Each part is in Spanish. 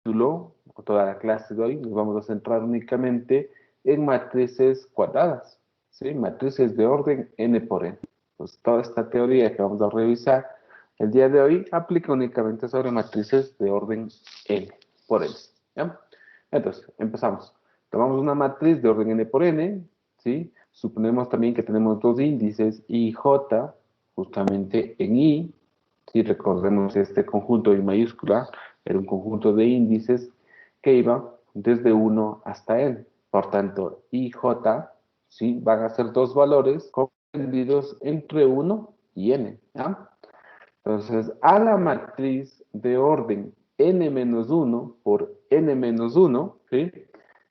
título, o toda la clase de hoy, nos vamos a centrar únicamente en matrices cuadradas, ¿sí? Matrices de orden n por n. Pues toda esta teoría que vamos a revisar el día de hoy aplica únicamente sobre matrices de orden n por n, ¿ya? Entonces, empezamos. Tomamos una matriz de orden n por n, ¿sí? Suponemos también que tenemos dos índices I y J, justamente en I. Si recordemos este conjunto en mayúscula, era un conjunto de índices que iba desde 1 hasta n. Por tanto, I y J, ¿sí? Van a ser dos valores comprendidos entre 1 y n, ¿ya? Entonces, a la matriz de orden n-1 por n-1, ¿sí?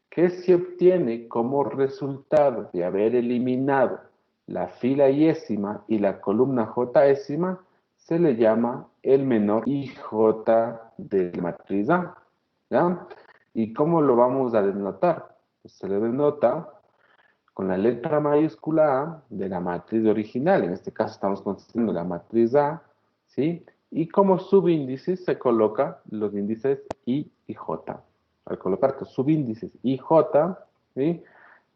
Que se obtiene como resultado de haber eliminado la fila yésima y la columna jésima, se le llama el menor IJ de la matriz A, ¿ya? ¿Y cómo lo vamos a denotar? Pues se le denota con la letra mayúscula A de la matriz original. En este caso estamos considerando la matriz A, ¿sí? Y como subíndices se coloca los índices I y J. Al colocar tus subíndices I y J, ¿sí?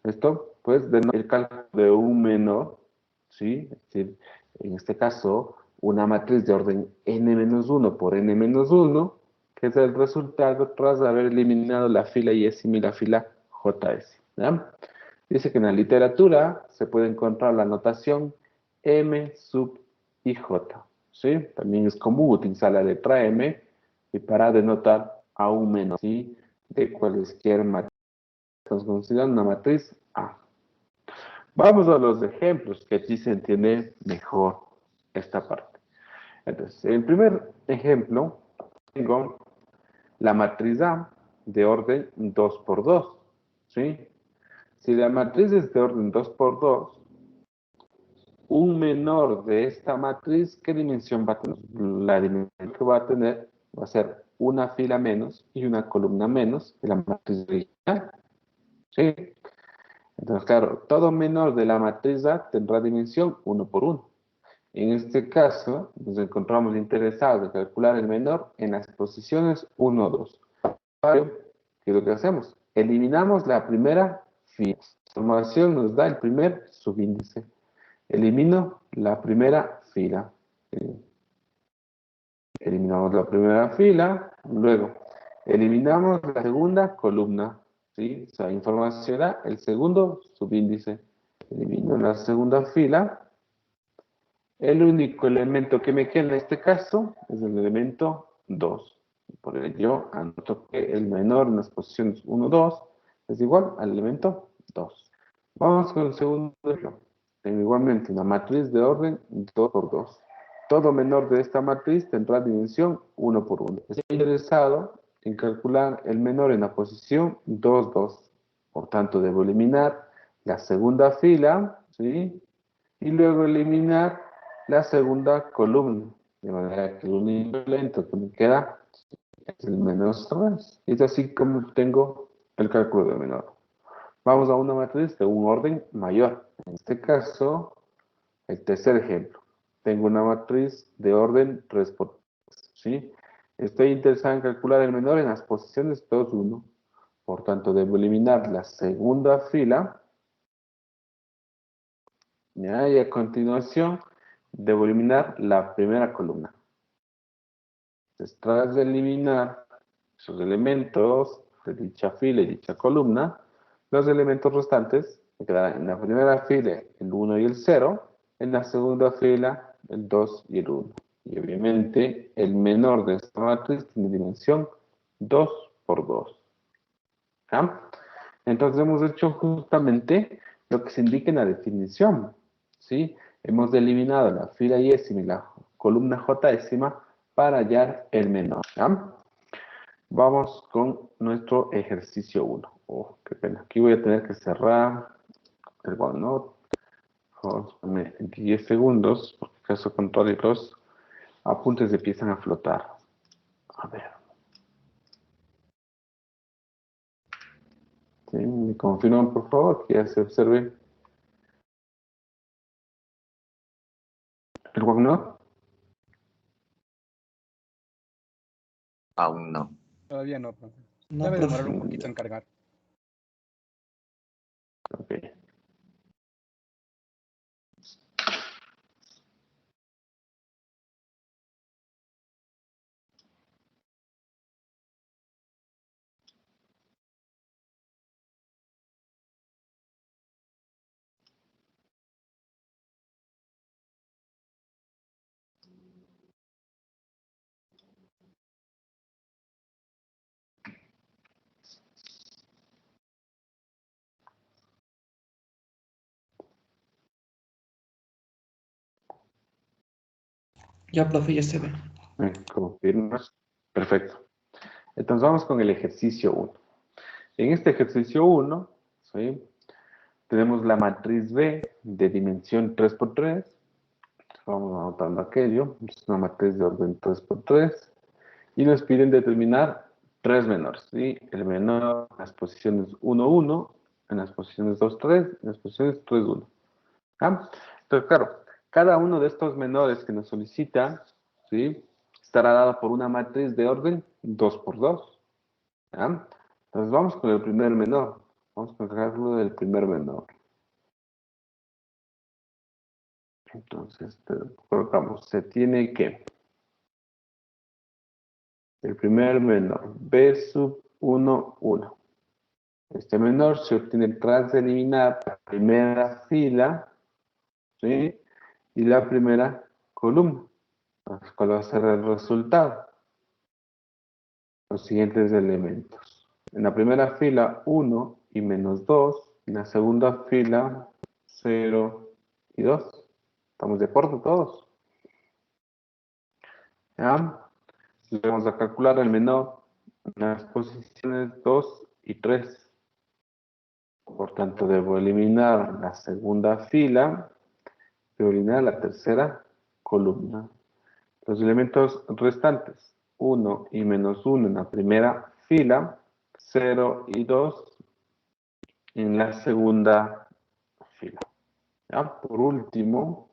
Esto, pues, denota el cálculo de un menor, ¿sí? Es decir, en este caso, una matriz de orden n-1 por n-1, que es el resultado tras haber eliminado la fila yésima y la fila JS, ¿ya? Dice que en la literatura se puede encontrar la notación M sub IJ, ¿sí? También es común utilizar la letra M y para denotar a un menos, ¿sí? De cualquier matriz. Estamos considerando una matriz A. Vamos a los ejemplos que aquí se entiende mejor esta parte. Entonces, en el primer ejemplo, tengo la matriz A de orden 2 por 2, ¿sí? Si la matriz es de orden 2 por 2, un menor de esta matriz, ¿qué dimensión va a tener? La dimensión que va a tener va a ser una fila menos y una columna menos de la matriz original, ¿sí? Entonces, claro, todo menor de la matriz A tendrá dimensión 1 por 1. En este caso, nos encontramos interesados en calcular el menor en las posiciones 1, 2. ¿Qué es lo que hacemos? Eliminamos la primera fila. La información nos da el primer subíndice. Elimino la primera fila. Eliminamos la primera fila, luego eliminamos la segunda columna, ¿sí? O sea, información da el segundo subíndice. Elimino la segunda fila. El único elemento que me queda en este caso es el elemento 2. Por ello, anoto que el menor en las posiciones 1, 2 es igual al elemento 2. Vamos con el segundo ejemplo. Tengo igualmente una matriz de orden 2 por 2. Todo menor de esta matriz tendrá dimensión 1 por 1. Estoy interesado en calcular el menor en la posición 2, 2. Por tanto, debo eliminar la segunda fila, ¿sí? Y luego eliminar la segunda columna. De manera que el único elemento que me queda es el menos 3. Y es así como tengo el cálculo de menor. Vamos a una matriz de un orden mayor. En este caso, el tercer ejemplo. Tengo una matriz de orden 3 por 3, ¿sí? Estoy interesado en calcular el menor en las posiciones 2, 1. Por tanto, debo eliminar la segunda fila. ¿Ya? Y a continuación, debo eliminar la primera columna. Entonces, tras de eliminar esos elementos de dicha fila y dicha columna, los elementos restantes me quedarán en la primera fila el 1 y el 0, en la segunda fila el 2 y el 1. Y obviamente el menor de esta matriz tiene dimensión 2 por 2. ¿Ya? Entonces hemos hecho justamente lo que se indica en la definición, ¿sí? Hemos eliminado la fila yésima y la columna jésima para hallar el menor, ¿ya? Vamos con nuestro ejercicio 1. Oh, qué pena. Aquí voy a tener que cerrar el OneNote. Dame 10 segundos, porque caso contrario los apuntes empiezan a flotar. A ver. ¿Sí? ¿Me confirman, por favor, que ya se observe el OneNote? Aún no. Todavía no, profe. No, Debe profe. demorar un poquito en cargar. Ok. Ya, profe, ya se ve. ¿Me confirmas? Perfecto. Entonces vamos con el ejercicio 1. En este ejercicio 1, ¿sí? Tenemos la matriz B de dimensión 3 por 3. Vamos anotando aquello. Es una matriz de orden 3 por 3. Y nos piden determinar tres menores. ¿Sí? El menor en las posiciones 1, 1, en las posiciones 2, 3, en las posiciones 3, 1. ¿Ah? Entonces, claro, cada uno de estos menores que nos solicita, ¿sí? Estará dado por una matriz de orden 2 por 2. ¿Ah? Entonces vamos con el primer menor. Vamos con el cálculo del primer menor. Entonces, colocamos, se tiene que el primer menor, B sub 1, 1. Este menor se obtiene tras eliminar la primera fila, ¿sí? Y la primera columna. ¿Cuál va a ser el resultado? Los siguientes elementos. En la primera fila 1 y menos 2. En la segunda fila 0 y 2. ¿Estamos de acuerdo todos? ¿Ya? Vamos a calcular el menor en las posiciones 2 y 3. Por tanto, debo eliminar la segunda fila y eliminar la tercera columna. Los elementos restantes, 1 y menos 1 en la primera fila, 0 y 2 en la segunda fila. ¿Ya? Por último,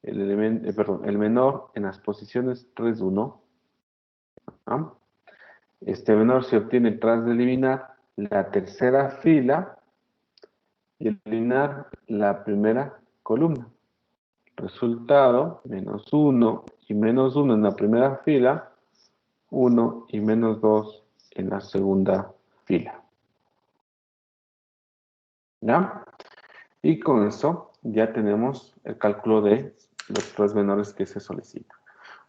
el menor en las posiciones 3, 1. ¿Ya? Este menor se obtiene tras de eliminar la tercera fila y eliminar la primera columna. Resultado, menos 1 y menos 1 en la primera fila, 1 y menos 2 en la segunda fila. ¿Ya? Y con eso ya tenemos el cálculo de los tres menores que se solicitan.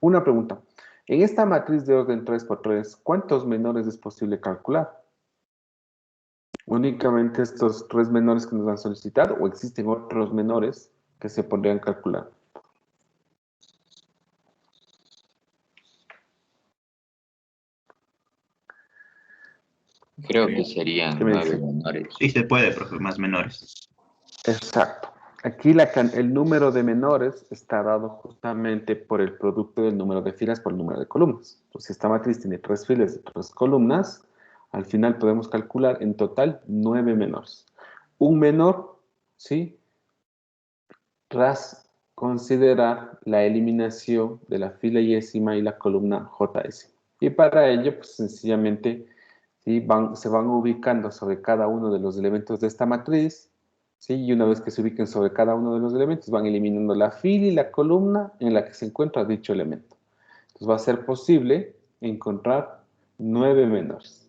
Una pregunta. En esta matriz de orden 3 por 3, ¿cuántos menores es posible calcular? ¿Únicamente estos tres menores que nos han solicitado o existen otros menores que se podrían calcular? Creo que serían ¿Qué me 9 dicen? menores. Sí se puede, profe, más menores. Exacto. Aquí el número de menores está dado justamente por el producto del número de filas por el número de columnas. Entonces, si esta matriz tiene 3 filas y 3 columnas, al final podemos calcular en total 9 menores. Un menor, ¿sí? Tras considerar la eliminación de la fila yésima y la columna JS. Y para ello, pues sencillamente, ¿sí? Se van ubicando sobre cada uno de los elementos de esta matriz, ¿sí? Y una vez que se ubiquen sobre cada uno de los elementos, van eliminando la fila y la columna en la que se encuentra dicho elemento. Entonces va a ser posible encontrar 9 menores.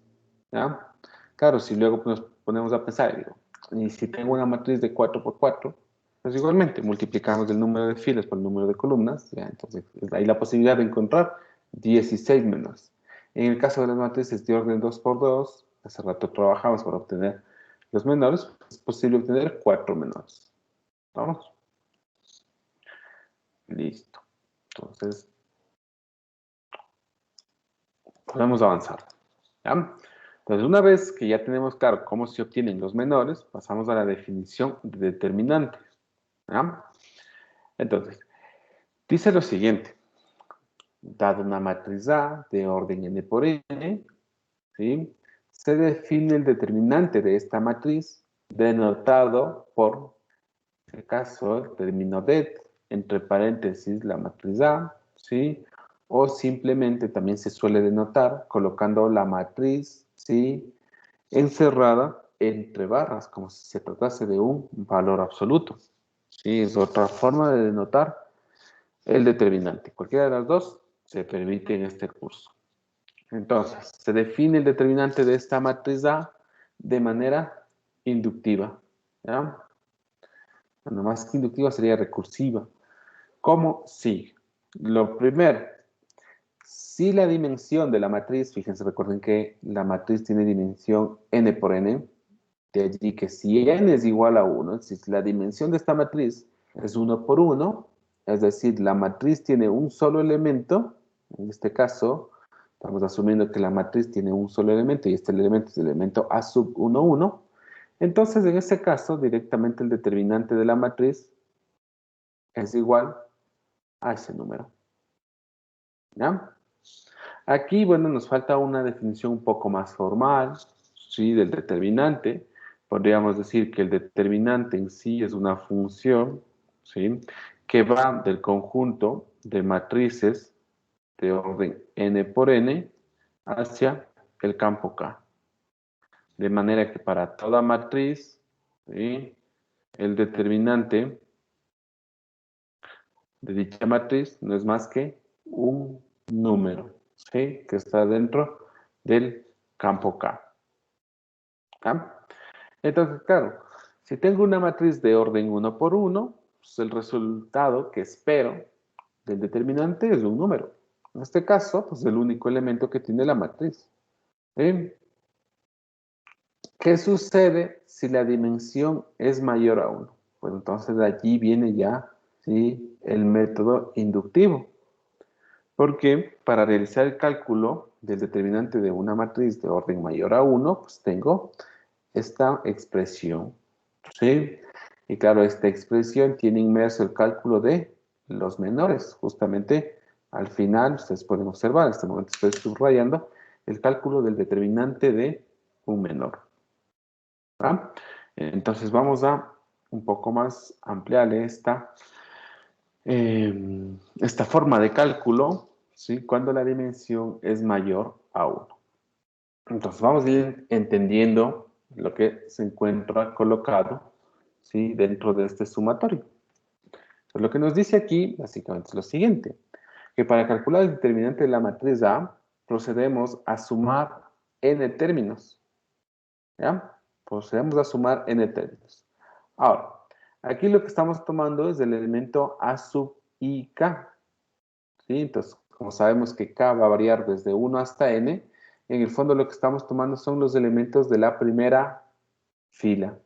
¿Ya? Claro, si luego nos ponemos a pensar, digo, y si tengo una matriz de 4 por 4, pues igualmente multiplicamos el número de filas por el número de columnas, ¿ya? Entonces hay la posibilidad de encontrar 16 menores. En el caso de las matrices de orden 2 por 2, hace rato trabajamos para obtener los menores, es posible obtener 4 menores. ¿Vamos? Listo. Entonces, podemos avanzar. ¿Ya? Entonces, una vez que ya tenemos claro cómo se obtienen los menores, pasamos a la definición de determinantes. ¿Ya? Entonces, dice lo siguiente. Dada una matriz A de orden n por n, ¿sí? Se define el determinante de esta matriz denotado por, en este caso, el término det, entre paréntesis la matriz A, ¿sí? o simplemente también se suele denotar colocando la matriz, ¿sí?, encerrada entre barras, como si se tratase de un valor absoluto. ¿Sí? Es otra forma de denotar el determinante. Cualquiera de las dos se permite en este curso. Entonces, se define el determinante de esta matriz A de manera inductiva. ¿Ya? Bueno, más que inductiva sería recursiva. ¿Cómo? Sí. Lo primero, si la dimensión de la matriz, fíjense, recuerden que la matriz tiene dimensión n por n, de allí que si n es igual a 1, si la dimensión de esta matriz es 1 por 1, es decir, la matriz tiene un solo elemento, en este caso, estamos asumiendo que la matriz tiene un solo elemento y este elemento es el elemento A sub 1, 1, entonces en este caso directamente el determinante de la matriz es igual a ese número. ¿Ya? Aquí, bueno, nos falta una definición un poco más formal, ¿sí?, del determinante. Podríamos decir que el determinante en sí es una función, ¿sí?, que va del conjunto de matrices de orden n por n hacia el campo K. De manera que para toda matriz, ¿sí?, el determinante de dicha matriz no es más que un número, ¿sí?, que está dentro del campo K. ¿Ah? Entonces, claro, si tengo una matriz de orden 1 por 1, pues el resultado que espero del determinante es un número. En este caso, pues el único elemento que tiene la matriz. ¿Sí? ¿Qué sucede si la dimensión es mayor a 1? Pues entonces de allí viene ya, ¿sí?, el método inductivo. Porque para realizar el cálculo del determinante de una matriz de orden mayor a 1, pues tengo esta expresión, ¿sí? Y claro, esta expresión tiene inmerso el cálculo de los menores. Justamente al final, ustedes pueden observar, en este momento estoy subrayando, el cálculo del determinante de un menor. ¿Ah? Entonces vamos a un poco más ampliar esta forma de cálculo, ¿sí?, cuando la dimensión es mayor a 1. Entonces vamos a ir entendiendo lo que se encuentra colocado, ¿sí?, dentro de este sumatorio. Pues lo que nos dice aquí básicamente es lo siguiente, que para calcular el determinante de la matriz A procedemos a sumar n términos. ¿Ya? Procedemos a sumar n términos. Ahora, aquí lo que estamos tomando es el elemento A sub i k. ¿Sí? Entonces, como sabemos que k va a variar desde 1 hasta n, en el fondo lo que estamos tomando son los elementos de la primera fila.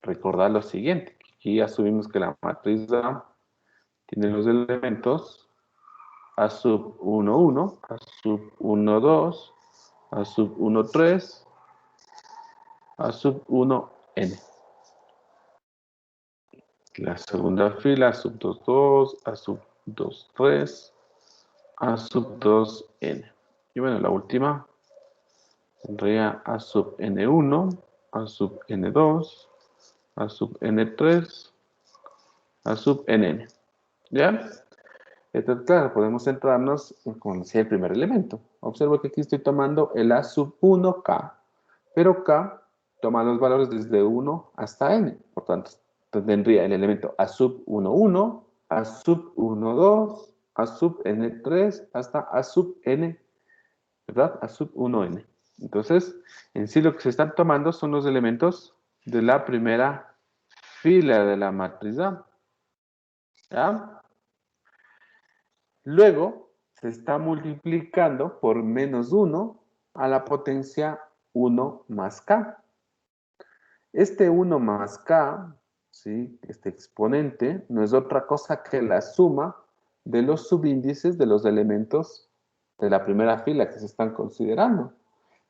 Recordad lo siguiente, aquí asumimos que la matriz A tiene los elementos A sub 1, 1, A sub 1, 2, A sub 1, 3, A sub 1, n. La segunda fila, A sub 2, 2, A sub 2, 3, A sub 2, n. Y bueno, la última tendría A sub n1, A sub n2, A sub n3, A sub nn. ¿Ya? Entonces, claro, podemos centrarnos en conocer el primer elemento. Observo que aquí estoy tomando el A sub 1k, pero k toma los valores desde 1 hasta n. Por tanto, tendría el elemento A sub 1, 1, A sub 1, 2, A sub n3, hasta A sub n, ¿verdad? A sub 1n. Entonces, en sí lo que se están tomando son los elementos de la primera fila de la matriz A. ¿Ya? Luego, se está multiplicando por menos 1 a la potencia 1 más k. Este 1 más k, ¿sí?, este exponente, no es otra cosa que la suma de los subíndices de los elementos de la primera fila que se están considerando.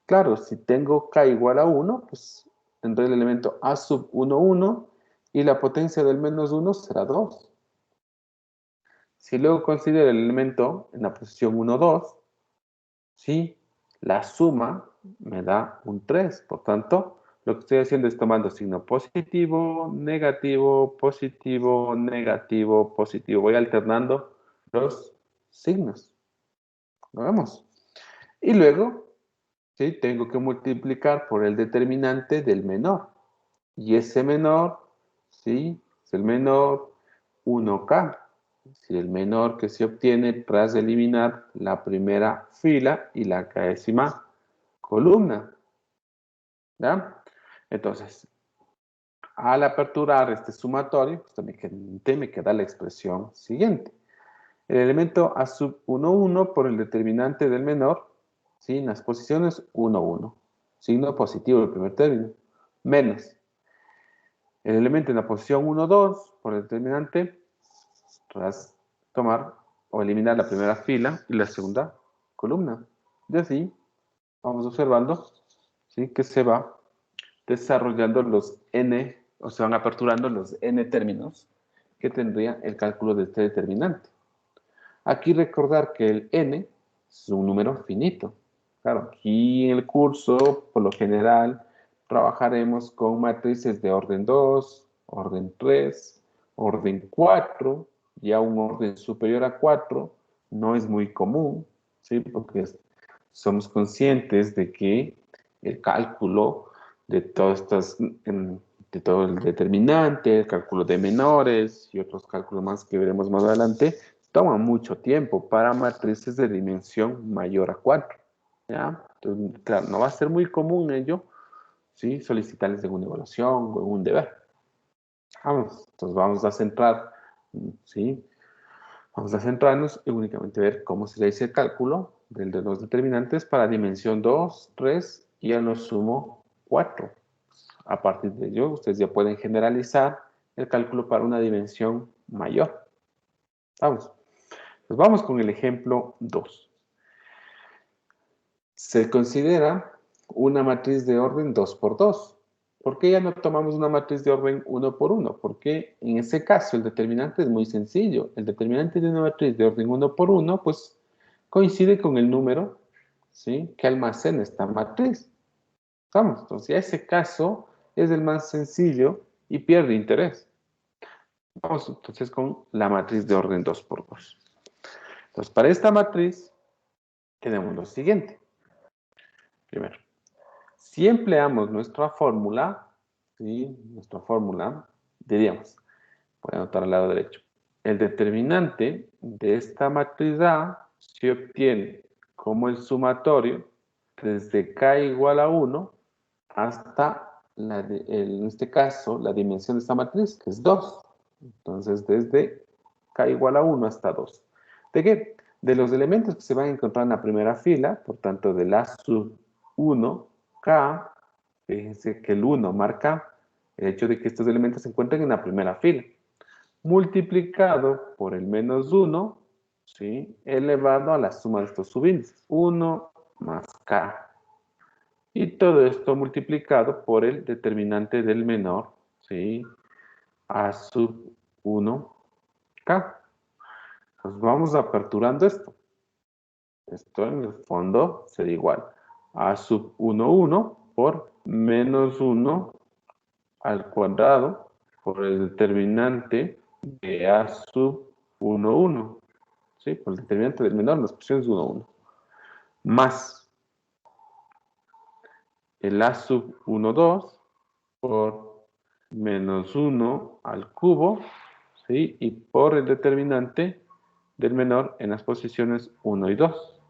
Claro, si tengo k igual a 1, pues tendré el elemento a sub 1, 1 y la potencia del menos 1 será 2. Si luego considero el elemento en la posición 1, 2, ¿sí?, la suma me da un 3. Por tanto, lo que estoy haciendo es tomando signo positivo, negativo, positivo, negativo, positivo. Voy alternando los signos. Lo vemos. Y luego, ¿sí? Tengo que multiplicar por el determinante del menor. Y ese menor, ¿sí? Es el menor 1K. Si el menor que se obtiene tras eliminar la primera fila y la décima columna. ¿Ya? Entonces, al aperturar este sumatorio, pues me queda la expresión siguiente. El elemento A sub 1, 1 por el determinante del menor, ¿sí? En las posiciones 1, 1. Signo positivo del primer término. Menos el elemento en la posición 1, 2 por el determinante tras tomar o eliminar la primera fila y la segunda columna. Y así vamos observando, ¿sí? Que se va desarrollando los n, o se van aperturando los n términos que tendría el cálculo de este determinante. Aquí recordar que el n es un número finito. Claro, aquí en el curso, por lo general, trabajaremos con matrices de orden 2, orden 3, orden 4, ya un orden superior a 4 no es muy común, ¿sí? Porque somos conscientes de que el cálculo de todas estas, de todo el determinante, el cálculo de menores y otros cálculos más que veremos más adelante, toma mucho tiempo para matrices de dimensión mayor a 4. ¿Ya? Entonces, claro, no va a ser muy común ello, ¿sí? Solicitarles en una evaluación o en un deber. Entonces vamos a centrar, ¿sí? Vamos a centrarnos en únicamente ver cómo se le dice el cálculo de los determinantes para dimensión 2, 3 y a lo sumo 4. A partir de ello, ustedes ya pueden generalizar el cálculo para una dimensión mayor. Vamos. Pues vamos con el ejemplo 2. Se considera una matriz de orden 2 por 2. ¿Por qué ya no tomamos una matriz de orden 1 por 1? Porque en ese caso el determinante es muy sencillo. El determinante de una matriz de orden 1 por 1, pues coincide con el número, ¿sí?, que almacena esta matriz. Vamos, entonces ya ese caso es el más sencillo y pierde interés. Vamos entonces con la matriz de orden 2 por 2. Entonces, para esta matriz tenemos lo siguiente. Primero, si empleamos nuestra fórmula, ¿sí? Nuestra fórmula, diríamos, voy a anotar al lado derecho, el determinante de esta matriz A se obtiene como el sumatorio desde K igual a 1 hasta, en este caso, la dimensión de esta matriz, que es 2. Entonces, desde K igual a 1 hasta 2. ¿De qué? De los elementos que se van a encontrar en la primera fila, por tanto, del A sub 1, K, fíjense que el 1 marca el hecho de que estos elementos se encuentren en la primera fila, multiplicado por el menos 1, ¿sí?, elevado a la suma de estos subíndices, 1 más K. Y todo esto multiplicado por el determinante del menor, ¿sí?, A sub 1K. Pues vamos aperturando esto. Esto en el fondo sería igual a sub 1, 1 por menos 1 al cuadrado por el determinante de A sub 1, 1. ¿Sí? Por el determinante del menor, las posiciones 1, 1. Más el A sub 1, 2 por menos 1 al cubo, ¿sí?, y por el determinante del menor en las posiciones 1 y 2.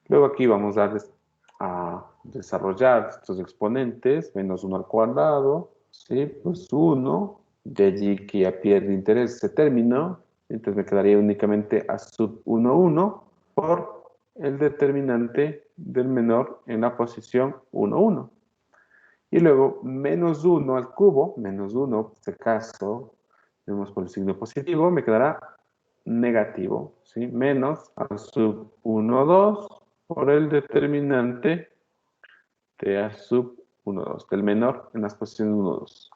Luego aquí vamos a desarrollar estos exponentes, menos 1 al cuadrado, ¿sí?, pues 1, de allí que ya pierde interés ese término, entonces me quedaría únicamente A sub 1, 1 por el determinante del menor en la posición 1, 1. Y luego menos 1 al cubo, menos 1, en este caso, vemos por el signo positivo, me quedará negativo, ¿sí? Menos A sub 1, 2 por el determinante de A sub 1, 2, del menor en las posiciones 1, 2.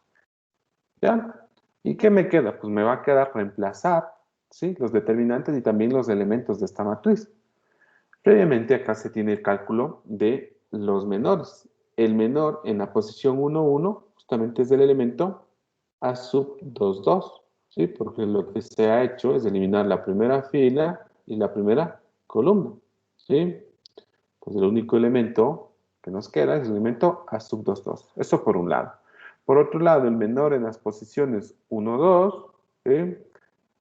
¿Ya? ¿Y qué me queda? Pues me va a quedar reemplazar, ¿sí?, los determinantes y también los elementos de esta matriz. Previamente acá se tiene el cálculo de los menores. El menor en la posición 1, 1 justamente es el elemento A sub 2, 2, ¿sí? Porque lo que se ha hecho es eliminar la primera fila y la primera columna, ¿sí? Entonces el único elemento que nos queda es el elemento A sub 2, 2. Eso por un lado. Por otro lado, el menor en las posiciones 1, 2, ¿sí?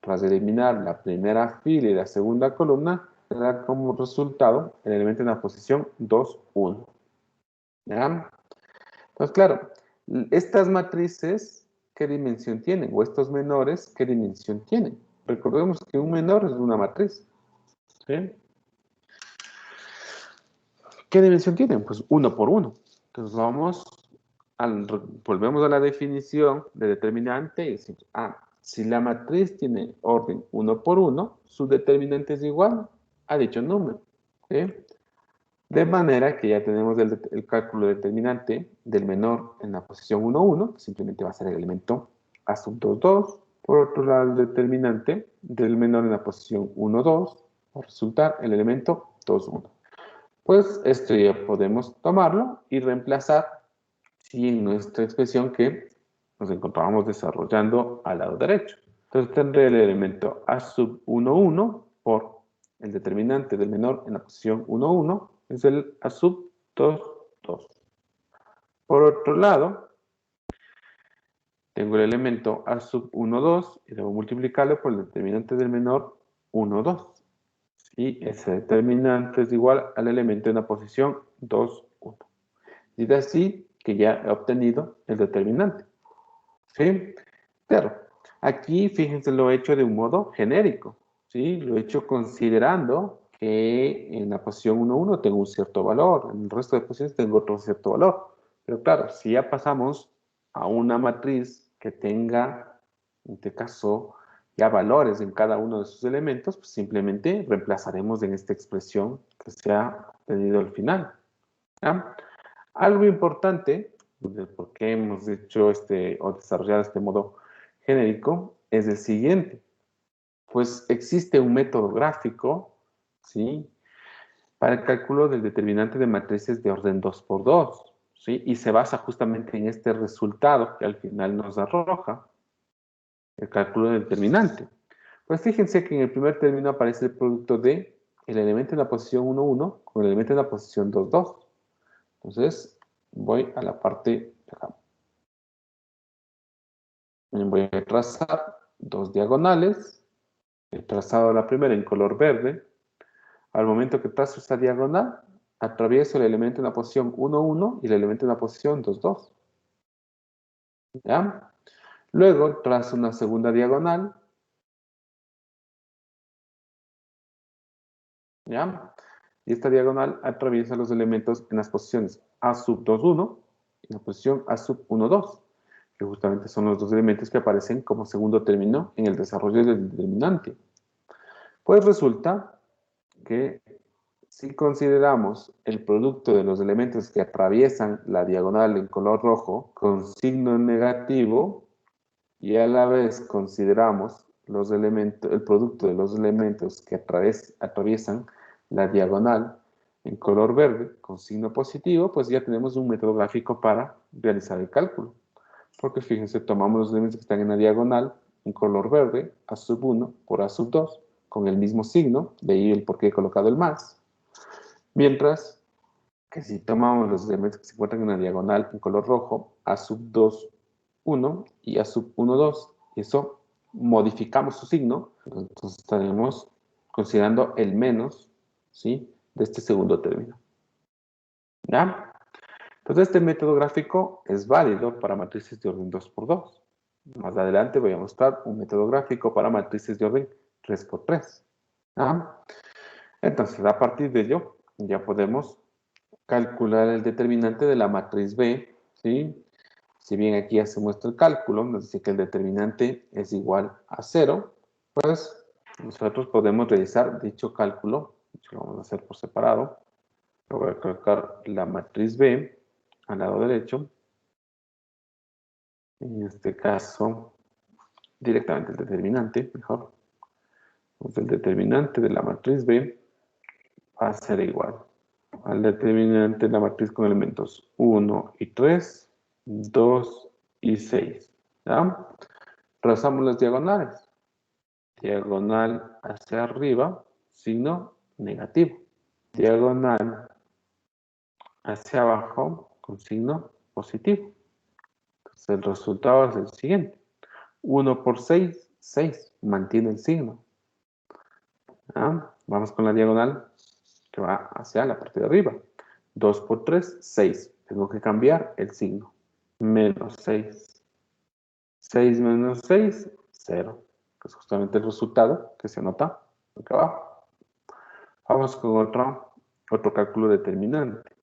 Tras eliminar la primera fila y la segunda columna, da como resultado el elemento en la posición 2, 1. ¿Ya? Entonces, claro, estas matrices, ¿qué dimensión tienen? O estos menores, ¿qué dimensión tienen? Recordemos que un menor es una matriz. ¿Sí? ¿Qué dimensión tienen? Pues 1 por 1. Entonces volvemos a la definición de determinante y decimos, si la matriz tiene orden 1 por 1, su determinante es igual a dicho número. ¿Sí? De manera que ya tenemos el cálculo determinante del menor en la posición 1, 1, que simplemente va a ser el elemento A sub 2, 2. Por otro lado, el determinante del menor en la posición 1, 2 va a resultar el elemento 2, 1. Pues esto ya podemos tomarlo y reemplazar en nuestra expresión que nos encontrábamos desarrollando al lado derecho. Entonces tendré el elemento A sub 1, 1 por el determinante del menor en la posición 1, 1 es el A sub 2, 2. Por otro lado, tengo el elemento A sub 1, 2 y debo multiplicarlo por el determinante del menor 1, 2. Y ese determinante es igual al elemento en la posición 2, 1. Y de así que ya he obtenido el determinante. ¿Sí? Pero aquí, fíjense, lo he hecho de un modo genérico. ¿Sí? Lo he hecho considerando que en la posición 1, 1 tengo un cierto valor, en el resto de posiciones tengo otro cierto valor. Pero claro, si ya pasamos a una matriz que tenga, en este caso, ya valores en cada uno de sus elementos, pues simplemente reemplazaremos en esta expresión que se ha obtenido al final. ¿Ya? Algo importante de por qué hemos hecho o desarrollado este modo genérico es el siguiente. Pues existe un método gráfico, ¿sí? Para el cálculo del determinante de matrices de orden 2 por 2, ¿sí? Y se basa justamente en este resultado que al final nos arroja el cálculo del determinante. Pues fíjense que en el primer término aparece el producto de el elemento en la posición 1, 1 con el elemento en la posición 2, 2. Entonces, voy a la parte de acá. Voy a trazar dos diagonales. He trazado la primera en color verde. Al momento que trazo esta diagonal, atravieso el elemento en la posición 1, 1 y el elemento en la posición 2, 2. ¿Ya? Luego trazo una segunda diagonal. ¿Ya? Y esta diagonal atraviesa los elementos en las posiciones A sub 2, 1 y la posición A sub 1, 2, que justamente son los dos elementos que aparecen como segundo término en el desarrollo del determinante. Pues resulta que si consideramos el producto de los elementos que atraviesan la diagonal en color rojo con signo negativo y a la vez consideramos el producto de los elementos que atraviesan la diagonal en color verde con signo positivo, pues ya tenemos un método gráfico para realizar el cálculo. Porque fíjense, tomamos los elementos que están en la diagonal en color verde, A sub 1 por A sub 2, con el mismo signo, de ahí el por qué he colocado el más. Mientras que si tomamos los elementos que se encuentran en la diagonal en color rojo, A sub 2, 1 y A sub 1, 2, y eso modificamos su signo, entonces estaremos considerando el menos, ¿sí?, de este segundo término. ¿Ya? Entonces este método gráfico es válido para matrices de orden 2 por 2. Más adelante voy a mostrar un método gráfico para matrices de orden 3 por 3. ¿Ya? Entonces, a partir de ello, ya podemos calcular el determinante de la matriz B, ¿sí? Si bien aquí ya se muestra el cálculo, nos dice que el determinante es igual a 0, pues nosotros podemos realizar dicho cálculo. Lo vamos a hacer por separado. Voy a colocar la matriz B al lado derecho. En este caso, directamente el determinante, mejor. Entonces, el determinante de la matriz B va a ser igual al determinante de la matriz con elementos 1 y 3, 2 y 6. ¿Ya? Trazamos las diagonales. Diagonal hacia arriba, signo negativo. diagonal hacia abajo con signo positivo. Entonces el resultado es el siguiente. 1 por 6, 6. Mantiene el signo. ¿Ah? Vamos con la diagonal que va hacia la parte de arriba. 2 por 3, 6. Tengo que cambiar el signo. Menos 6. 6 menos 6, 0. Que es justamente el resultado que se anota acá abajo. Vamos con otro cálculo determinante.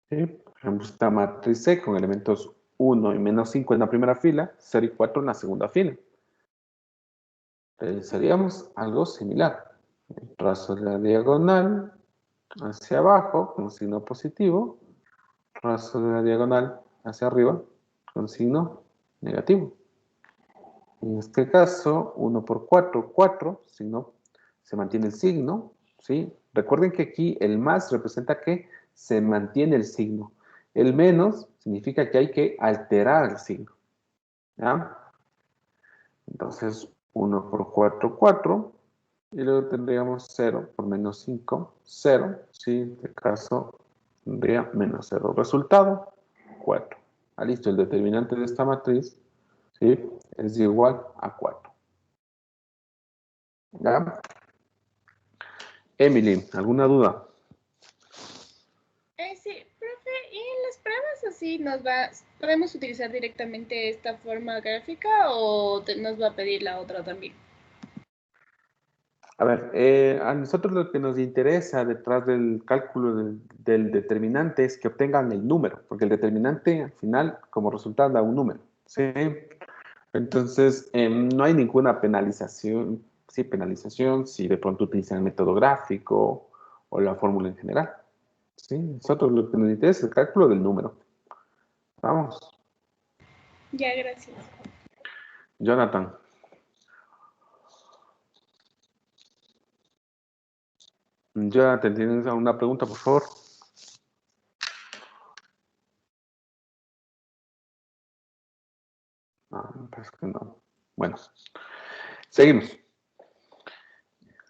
¿Sí? Por ejemplo, esta matriz C con elementos 1 y menos 5 en la primera fila, 0 y 4 en la segunda fila. Realizaríamos algo similar. El trazo de la diagonal hacia abajo con signo positivo, trazo de la diagonal hacia arriba con signo negativo. En este caso, 1 por 4, 4, signo, se mantiene el signo, ¿sí? Recuerden que aquí el más representa que se mantiene el signo. El menos significa que hay que alterar el signo, ¿ya? Entonces, 1 por 4, 4. Y luego tendríamos 0 por menos 5, 0. ¿Sí? En este caso, tendría menos 0. Resultado, 4. Ah, listo, el determinante de esta matriz, ¿sí? Es igual a 4. ¿Ya? Emily, ¿alguna duda? Sí, profe, ¿y en las pruebas así podemos utilizar directamente esta forma gráfica o nos va a pedir la otra también? A ver, a nosotros lo que nos interesa detrás del cálculo del determinante es que obtengan el número, porque el determinante al final como resultado da un número, ¿sí? Entonces, no hay ninguna penalización, sí, penalización si de pronto utilizan el método gráfico o la fórmula en general, ¿sí? Nosotros lo que nos interesa es el cálculo del número. Vamos, Ya, gracias. Jonathan. Jonathan, ¿tienes alguna pregunta, por favor? Ah, pues que no. Bueno, seguimos.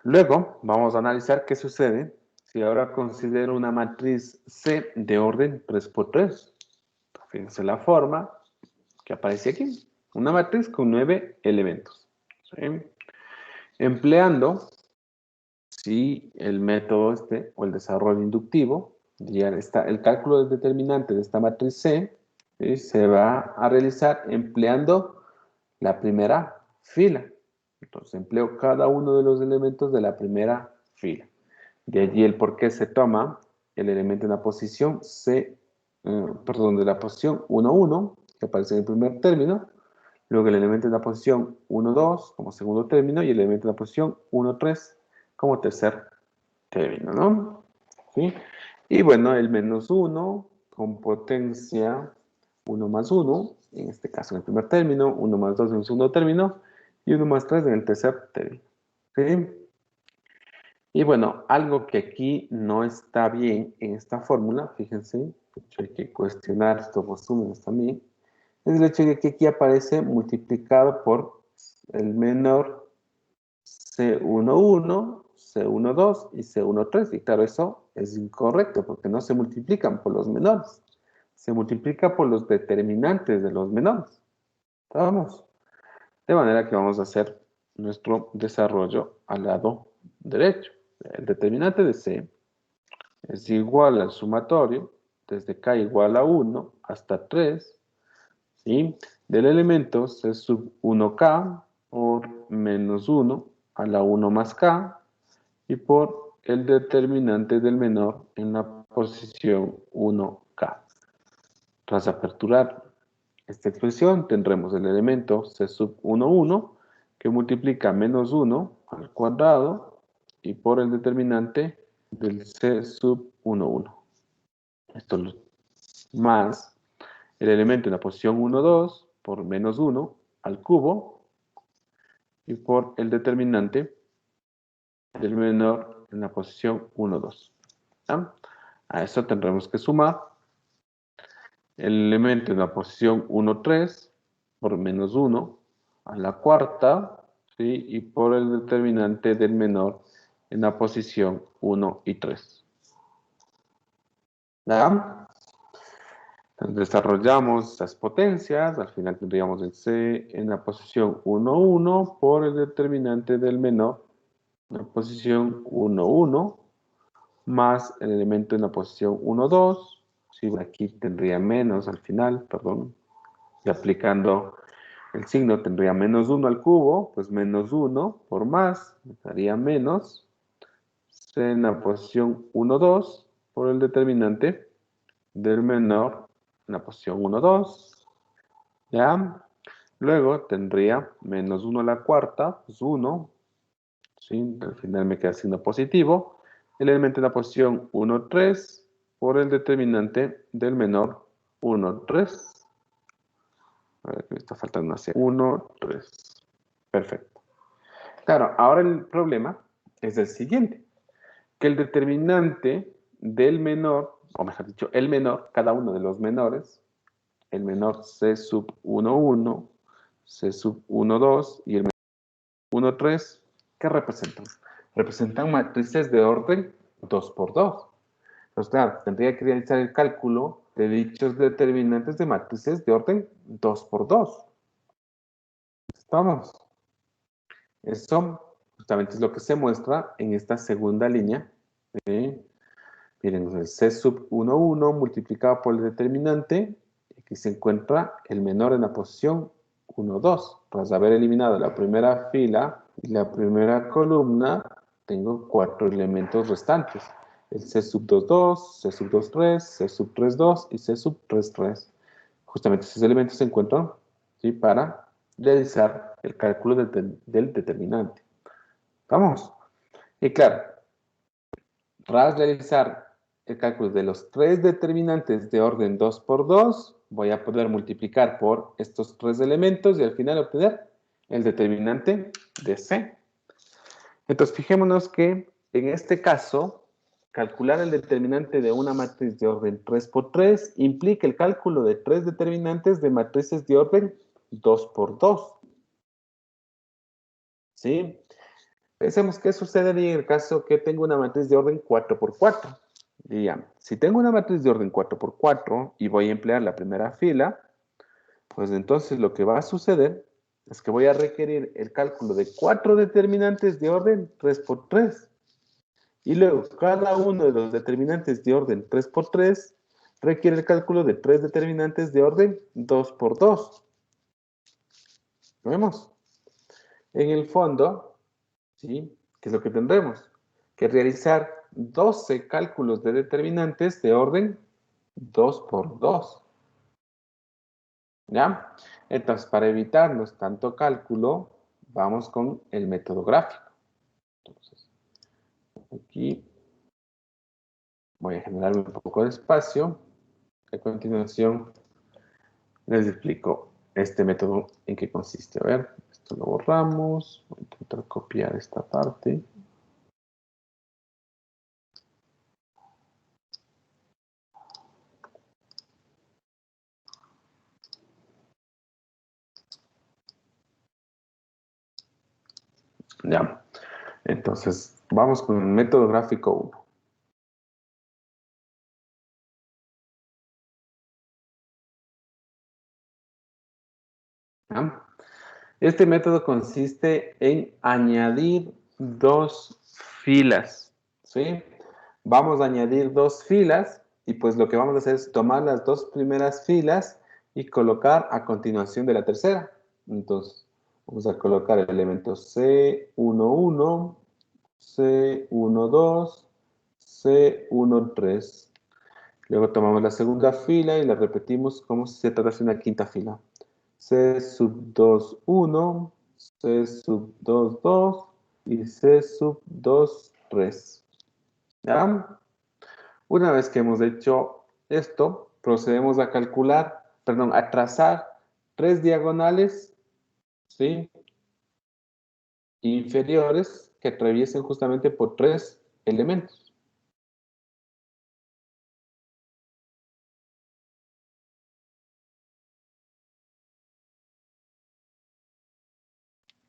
Luego vamos a analizar qué sucede si ahora considero una matriz C de orden 3×3. Fíjense la forma que aparece aquí. Una matriz con 9 elementos. ¿Sí? Empleando el método o el desarrollo inductivo, ya está el cálculo del determinante de esta matriz C, ¿sí? Se va a realizar empleando la primera fila. Entonces empleo cada uno de los elementos de la primera fila. De allí el por qué se toma el elemento en la posición de la posición 1, 1, que aparece en el primer término, luego el elemento en la posición 1, 2 como segundo término y el elemento en la posición 1, 3 como tercer término, ¿no? ¿Sí? Y bueno, el menos 1 con potencia 1 más 1, en este caso en el primer término, 1 más 2 en el segundo término y 1 más 3 en el tercer término. ¿Sí? Y bueno, algo que aquí no está bien en esta fórmula, fíjense, hay que cuestionar estos resúmenes también, es el hecho de que aquí aparece multiplicado por el menor C11, C12 y C13. Y claro, eso es incorrecto porque no se multiplican por los menores, se multiplica por los determinantes de los menores. ¿Vamos? De manera que vamos a hacer nuestro desarrollo al lado derecho. El determinante de C es igual al sumatorio desde K igual a 1 hasta 3, ¿sí? Del elemento C sub 1K por menos 1 a la 1 más K y por el determinante del menor en la posición 1K. Tras aperturar esta expresión tendremos el elemento C sub 1, 1 que multiplica menos 1 al cuadrado y por el determinante del C sub 1, 1. Esto más el elemento en la posición 1, 2 por menos 1 al cubo y por el determinante del menor en la posición 1, 2. ¿Ah? A eso tendremos que sumar el elemento en la posición 1, 3 por menos 1 a la cuarta, ¿sí? Y por el determinante del menor en la posición 1 y 3. ¿Ya? Entonces desarrollamos las potencias, al final tendríamos el C en la posición 1, 1 por el determinante del menor en la posición 1, 1 más el elemento en la posición 1, 2. Sí, aquí tendría menos al final, perdón. Y aplicando el signo tendría menos 1 al cubo, pues menos 1 por más, daría menos C en la posición 1, 2 por el determinante del menor en la posición 1, 2. ¿Ya? Luego tendría menos 1 a la cuarta, pues 1. ¿Sí? Al final me queda signo positivo. El elemento en la posición 1, 3 por el determinante del menor 1, 3. A ver, me está faltando una C. 1, 3. Perfecto. Claro, ahora el problema es el siguiente. Que el determinante del menor, o mejor dicho, el menor, cada uno de los menores, el menor C sub 1, 1, C sub 1, 2 y el menor 1, 3, ¿qué representan? Representan matrices de orden 2 por 2. Entonces, claro, tendría que realizar el cálculo de dichos determinantes de matrices de orden 2 por 2. ¿Estamos? Eso justamente es lo que se muestra en esta segunda línea. Miren, el C sub 1, 1 multiplicado por el determinante, aquí se encuentra el menor en la posición 1, 2. Tras haber eliminado la primera fila y la primera columna, tengo 4 elementos restantes. El C sub 2, 2, C sub 2, 3, C sub 3, 2 y C sub 3, 3. Justamente esos elementos se encuentran, ¿sí?, para realizar el cálculo del determinante. ¿Vamos? Y claro, tras realizar el cálculo de los 3 determinantes de orden 2 por 2, voy a poder multiplicar por estos 3 elementos y al final obtener el determinante de C. Entonces, fijémonos que en este caso, calcular el determinante de una matriz de orden 3 por 3 implica el cálculo de 3 determinantes de matrices de orden 2 por 2. ¿Sí? Pensemos qué sucedería en el caso que tengo una matriz de orden 4 por 4. Diríamos, si tengo una matriz de orden 4 por 4 y voy a emplear la primera fila, pues entonces lo que va a suceder es que voy a requerir el cálculo de 4 determinantes de orden 3 por 3. Y luego, cada uno de los determinantes de orden 3 por 3 requiere el cálculo de 3 determinantes de orden 2 por 2. ¿Lo vemos? En el fondo, ¿sí?, ¿qué es lo que tendremos? Que realizar 12 cálculos de determinantes de orden 2 por 2. ¿Ya? Entonces, para evitarnos tanto cálculo, vamos con el método gráfico. Entonces, aquí voy a generar un poco de espacio. A continuación, les explico este método en qué consiste. A ver, esto lo borramos. Voy a intentar copiar esta parte. Ya. Entonces, vamos con el método gráfico 1. ¿Ya? Este método consiste en añadir 2 filas, ¿sí? Vamos a añadir 2 filas y pues lo que vamos a hacer es tomar las 2 primeras filas y colocar a continuación de la tercera. Entonces, vamos a colocar el elemento C11, C12, C13. Luego tomamos la segunda fila y la repetimos como si se tratase de una quinta fila. C sub 2, 1, C sub 2, 2 y C sub 2, 3. ¿Ya? Una vez que hemos hecho esto, procedemos a a trazar 3 diagonales, ¿sí?, inferiores que atraviesen justamente por 3 elementos.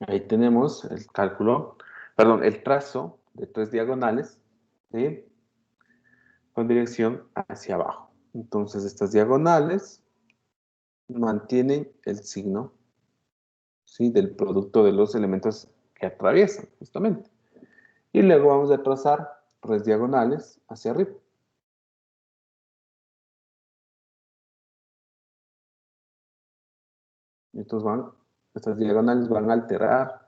Ahí tenemos el cálculo, perdón, el trazo de 3 diagonales, ¿sí? Con dirección hacia abajo. Entonces, estas diagonales mantienen el signo, ¿sí? Del producto de los elementos que atraviesan, justamente. Y luego vamos a trazar 3 diagonales hacia arriba. Estas diagonales van a alterar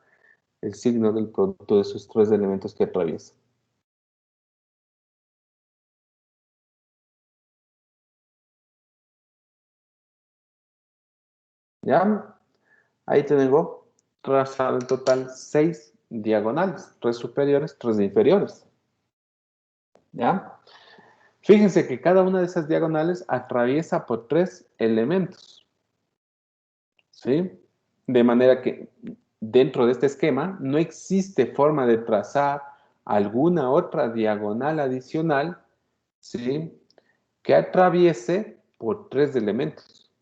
el signo del producto de esos 3 elementos que atraviesan. ¿Ya? Ahí tengo trazado en total 6 diagonales, 3 superiores, 3 inferiores. ¿Ya? Fíjense que cada una de esas diagonales atraviesa por 3 elementos. ¿Sí? De manera que dentro de este esquema no existe forma de trazar alguna otra diagonal adicional, ¿sí? Que atraviese por 3 elementos.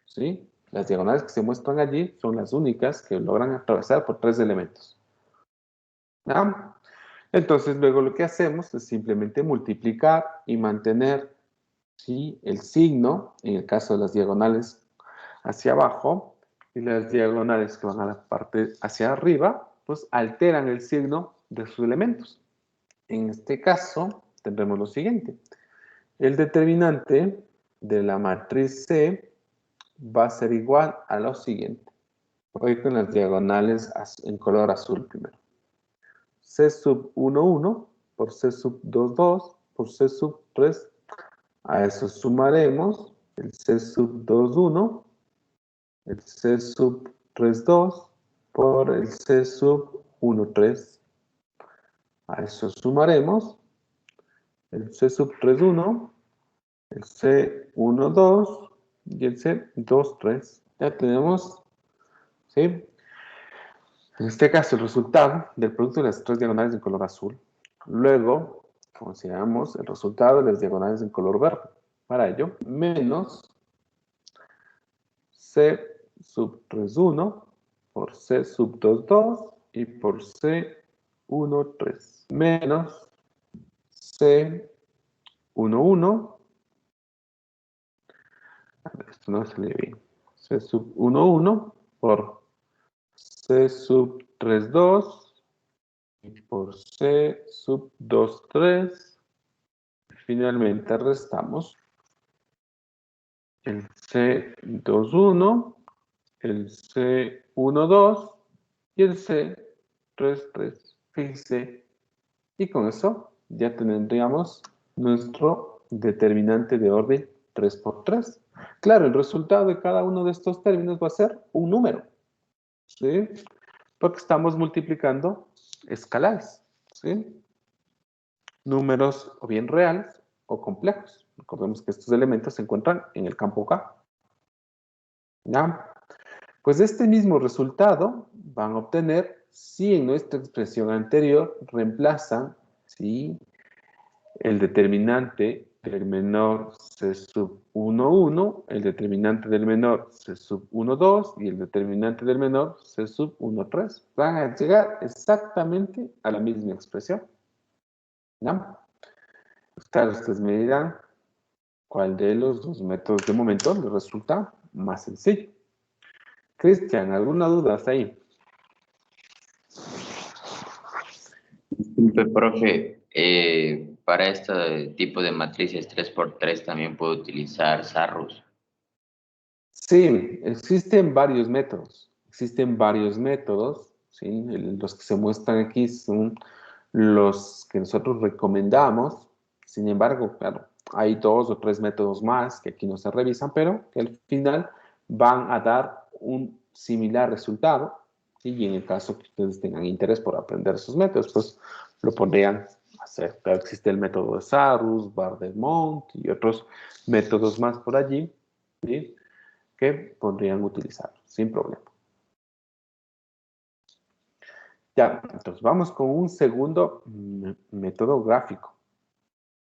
¿Sí? Las diagonales que se muestran allí son las únicas que logran atravesar por 3 elementos. ¿Ya? Entonces, luego lo que hacemos es simplemente multiplicar y mantener, ¿sí? El signo, en el caso de las diagonales hacia abajo, y las diagonales que van a la parte hacia arriba, pues alteran el signo de sus elementos. En este caso, tendremos lo siguiente. El determinante de la matriz C va a ser igual a lo siguiente. Voy con las diagonales en color azul primero. C sub 1, 1 por C sub 2, 2 por C sub 3. A eso sumaremos el C sub 2, 1, el C sub 3, 2 por el C sub 1, 3. A eso sumaremos el C sub 3, 1, el C 1, 2 y el C 2, 3. Ya tenemos, ¿sí? En este caso, el resultado del producto de las 3 diagonales en color azul. Luego, consideramos el resultado de las diagonales en color verde. Para ello, menos C sub 3, 1 por C sub 2, 2 y por C 1, 3. Menos C 1, 1. Esto no sale bien. C sub 1, 1 por C sub 3, 2 y por C sub 2, 3. Finalmente restamos el C2, 1, el C1, 2 y el C3, 3. Fíjense. Y con eso ya tendríamos nuestro determinante de orden 3 por 3. Claro, el resultado de cada uno de estos términos va a ser un número, ¿sí? Porque estamos multiplicando escalares, ¿sí? Números o bien reales o complejos. Recordemos que estos elementos se encuentran en el campo K. ¿Ya? Pues este mismo resultado van a obtener si en nuestra expresión anterior reemplazan, ¿sí?, el determinante del menor C sub 1, 1, el determinante del menor C sub 1, 2 y el determinante del menor C sub 1, 3. Van a llegar exactamente a la misma expresión. ¿Ya? Claro, ustedes me dirán cuál de los dos métodos de momento les resulta más sencillo. Cristian, ¿alguna duda hasta ahí? Disculpe, profe, para este tipo de matrices 3x3 también puedo utilizar Sarrus. Sí, existen varios métodos. Existen varios métodos, ¿sí? Los que se muestran aquí son los que nosotros recomendamos. Sin embargo, claro, hay 2 o 3 métodos más que aquí no se revisan, pero que al final van a dar un similar resultado, ¿sí? Y en el caso que ustedes tengan interés por aprender esos métodos, pues lo podrían hacer. Claro, existe el método de Sarrus, Bardemont y otros métodos más por allí, ¿sí?, que podrían utilizar sin problema. Ya, entonces vamos con un segundo método gráfico.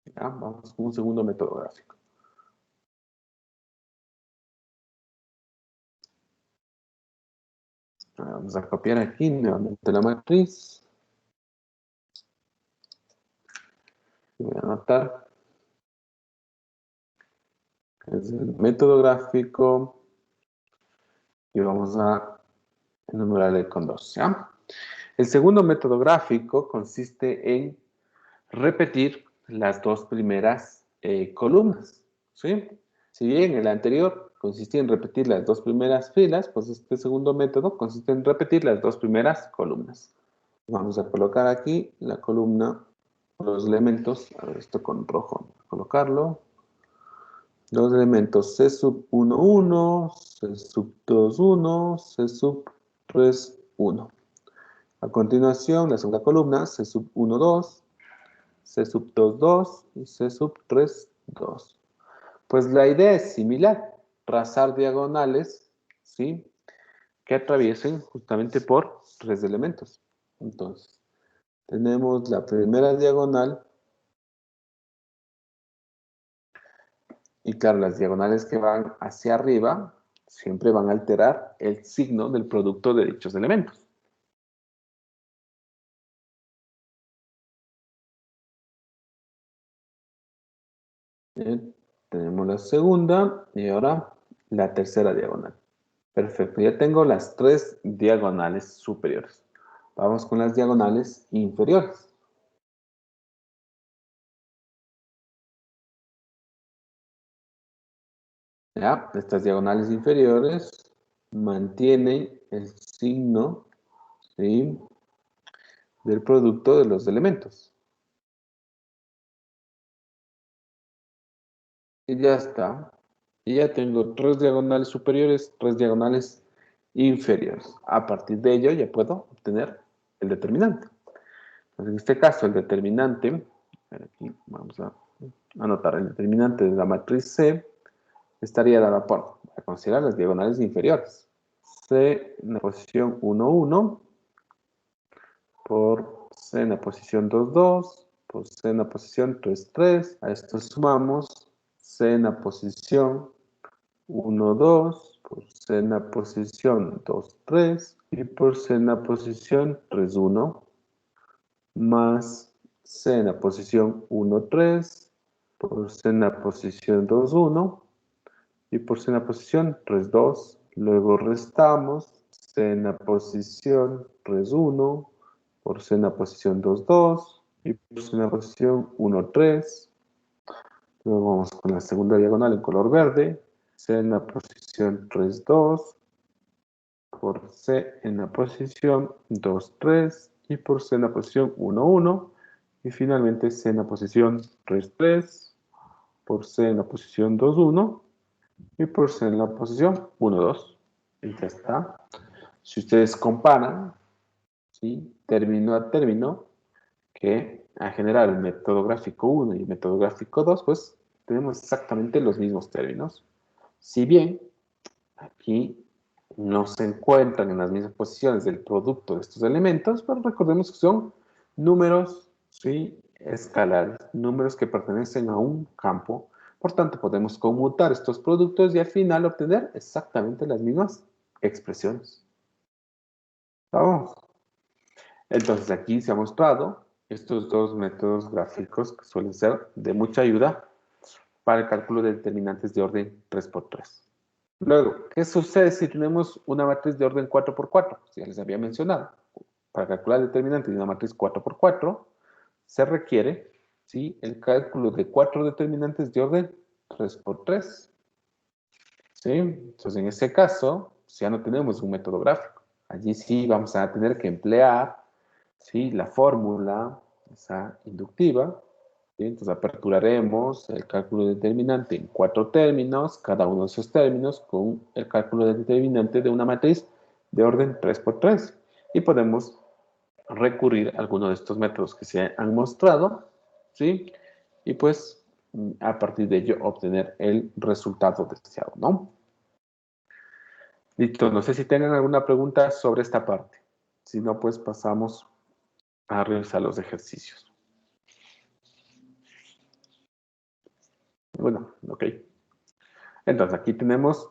¿Ya? Vamos con un segundo método gráfico. Vamos a copiar aquí nuevamente la matriz. Voy a anotar. Es el método gráfico. Y vamos a enumerarle con 2, ¿ya? El segundo método gráfico consiste en repetir las dos primeras columnas, ¿sí? Si bien el anterior consistía en repetir las dos primeras filas, pues este segundo método consiste en repetir las dos primeras columnas. Vamos a colocar aquí la columna, los elementos, a ver, esto con rojo, colocarlo. Los elementos C sub 1, 1, C sub 2, 1, C sub 3, 1. A continuación, la segunda columna, C sub 1, 2, C sub 2, 2 y C sub 3, 2. Pues la idea es similar, trazar diagonales, ¿sí? Que atraviesen justamente por tres elementos. Entonces, tenemos la primera diagonal, y claro, las diagonales que van hacia arriba siempre van a alterar el signo del producto de dichos elementos. Bien, tenemos la segunda y ahora la tercera diagonal. Perfecto, ya tengo las tres diagonales superiores. Vamos con las diagonales inferiores. ¿Ya? Estas diagonales inferiores mantienen el signo, ¿sí?, del producto de los elementos. Y ya está. Y ya tengo tres diagonales superiores, tres diagonales inferiores. A partir de ello ya puedo obtener el determinante. Entonces, en este caso, el determinante, aquí vamos a anotar el determinante de la matriz C, estaría dada por, a considerar las diagonales inferiores. C en la posición 1, 1, por C en la posición 2, 2, por C en la posición 3, 3. A esto sumamos C en la posición 1, 2, por C en la posición 2, 3 y por C en la posición 3, 1, más C en la posición 1, 3, por C en la posición 2, 1 y por C en la posición 3, 2. Luego restamos C en la posición 3, 1, por C en la posición 2, 2 y por C en la posición 1, 3. Luego vamos con la segunda diagonal en color verde. C en la posición 3, 2, por C en la posición 2, 3 y por C en la posición 1, 1 y finalmente C en la posición 3, 3, por C en la posición 2, 1 y por C en la posición 1, 2. Y ya está. Si ustedes comparan, ¿sí?, término a término, que a generar el método gráfico 1 y el método gráfico 2, pues tenemos exactamente los mismos términos. Si bien aquí no se encuentran en las mismas posiciones del producto de estos elementos, pero recordemos que son números, ¿sí?, escalares, números que pertenecen a un campo. Por tanto, podemos conmutar estos productos y al final obtener exactamente las mismas expresiones. ¿Vamos? Entonces, aquí se ha mostrado estos dos métodos gráficos que suelen ser de mucha ayuda para el cálculo de determinantes de orden 3×3. Luego, ¿qué sucede si tenemos una matriz de orden 4×4? Ya les había mencionado. Para calcular el determinante de una matriz 4×4, se requiere, ¿sí?, el cálculo de 4 determinantes de orden 3×3. ¿Sí? Entonces, en ese caso, ya no tenemos un método gráfico. Allí sí vamos a tener que emplear, ¿sí?, la fórmula, esa inductiva. ¿Sí? Entonces, aperturaremos el cálculo de determinante en 4 términos, cada uno de esos términos con el cálculo de determinante de una matriz de orden 3×3. Y podemos recurrir a alguno de estos métodos que se han mostrado, ¿sí? Y pues, a partir de ello, obtener el resultado deseado, ¿no? Listo, no sé si tengan alguna pregunta sobre esta parte. Si no, pues pasamos a realizar los ejercicios. Bueno, ok. Entonces, aquí tenemos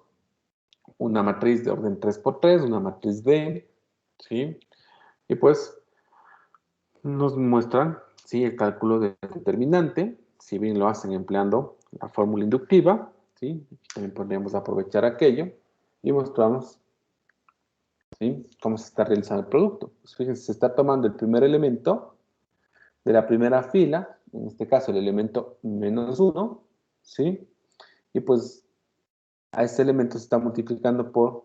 una matriz de orden 3×3, una matriz D, ¿sí? Y pues nos muestran, ¿sí? El cálculo del determinante, si bien lo hacen empleando la fórmula inductiva, ¿sí? También podemos aprovechar aquello y mostramos, ¿sí? Cómo se está realizando el producto. Pues fíjense, se está tomando el primer elemento de la primera fila, en este caso el elemento -1, ¿sí? Y pues a este elemento se está multiplicando por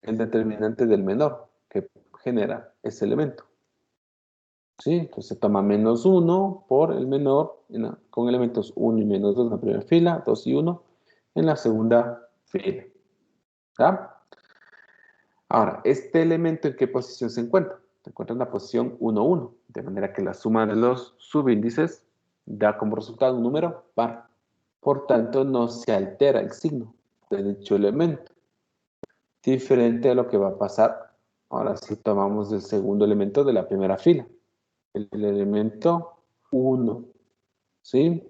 el determinante del menor que genera ese elemento. ¿Sí? Entonces se toma -1 por el menor con elementos 1 y -2 en la primera fila, 2 y 1 en la segunda fila. ¿Ya? Ahora, ¿este elemento en qué posición se encuentra? Se encuentra en la posición 1, 1, de manera que la suma de los subíndices da como resultado un número par. Por tanto, no se altera el signo de dicho elemento, diferente a lo que va a pasar ahora si tomamos el segundo elemento de la primera fila, el elemento 1, ¿sí?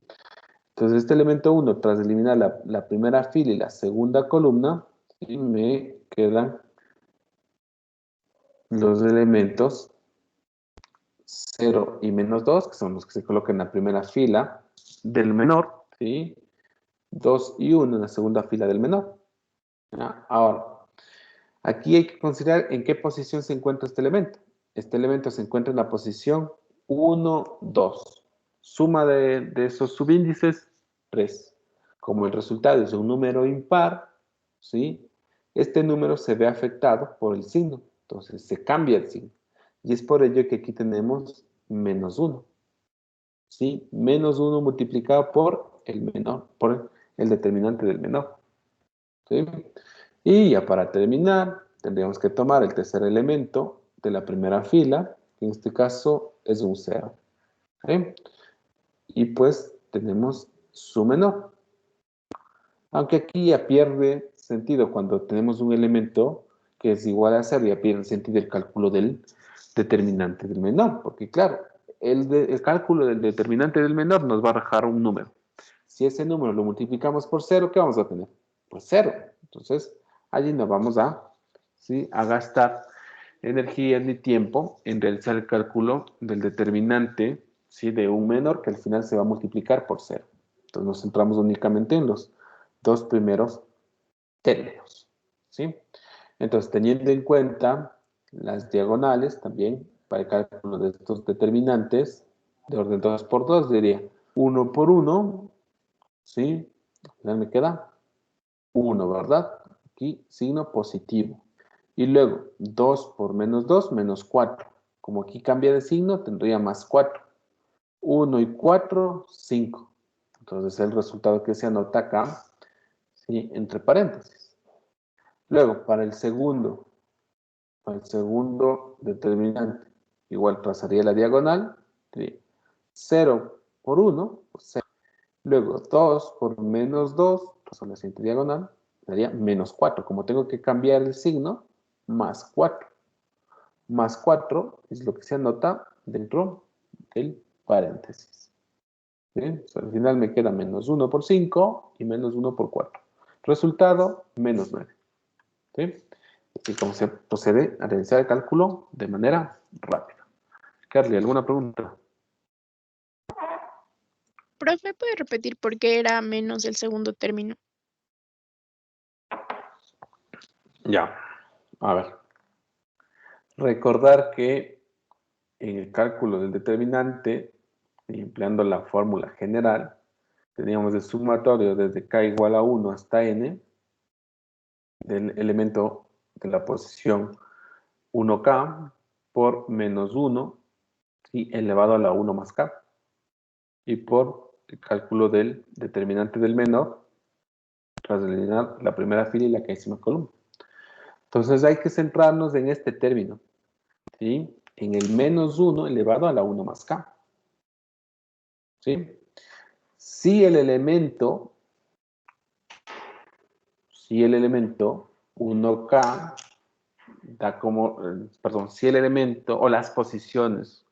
Entonces este elemento 1, tras eliminar la primera fila y la segunda columna, ¿sí? Me quedan los elementos 0 y -2, que son los que se colocan en la primera fila del menor, ¿sí? 2 y 1 en la segunda fila del menor. ¿Ya? Ahora, aquí hay que considerar en qué posición se encuentra este elemento. Este elemento se encuentra en la posición 1, 2. Suma de esos subíndices, 3. Como el resultado es un número impar, ¿sí? Este número se ve afectado por el signo. Entonces se cambia el signo. Y es por ello que aquí tenemos -1. ¿Sí? -1 multiplicado por el menor, por el determinante del menor. ¿Sí? Y ya para terminar, tendríamos que tomar el tercer elemento de la primera fila, que en este caso es un 0. ¿Sí? Y pues tenemos su menor. Aunque aquí ya pierde sentido cuando tenemos un elemento que es igual a 0, ya pierde sentido el cálculo del determinante del menor, porque claro, el cálculo del determinante del menor nos va a arrojar un número. Si ese número lo multiplicamos por 0, ¿qué vamos a tener? Pues 0. Entonces, allí no vamos a, ¿sí? a gastar energía ni tiempo en realizar el cálculo del determinante, ¿sí? de un menor que al final se va a multiplicar por 0. Entonces nos centramos únicamente en los dos primeros términos. ¿Sí? Entonces, teniendo en cuenta las diagonales también para el cálculo de estos determinantes de orden 2 por 2, diría 1 por 1, ¿sí? Al final me queda 1, ¿verdad? Aquí signo positivo. Y luego 2 por -2, -4. Como aquí cambia de signo, tendría +4. 1 y 4, 5. Entonces el resultado que se anota acá, ¿sí? Entre paréntesis. Luego, para el segundo determinante, igual trazaría la diagonal, ¿sí? 0 por 1, pues 0. Luego 2 por -2, trazo la siguiente diagonal, daría -4. Como tengo que cambiar el signo, +4. +4 es lo que se anota dentro del paréntesis. ¿Sí? Al final me queda -1 por 5 y -1 por 4. Resultado, -9. ¿Sí? Así como se procede a realizar el cálculo de manera rápida. Carly, ¿alguna pregunta? Profe, ¿puede repetir por qué era menos el segundo término? Ya. A ver. Recordar que en el cálculo del determinante, y empleando la fórmula general, teníamos el sumatorio desde k igual a 1 hasta n del elemento de la posición 1k por -1 y elevado a la 1 más k. Y por el cálculo del determinante del menor, tras eliminar la primera fila y la décima columna. Entonces hay que centrarnos en este término, ¿sí? En el -1 elevado a la 1 más k. ¿Sí? Si el elemento 1k da como, perdón, si el elemento o las posiciones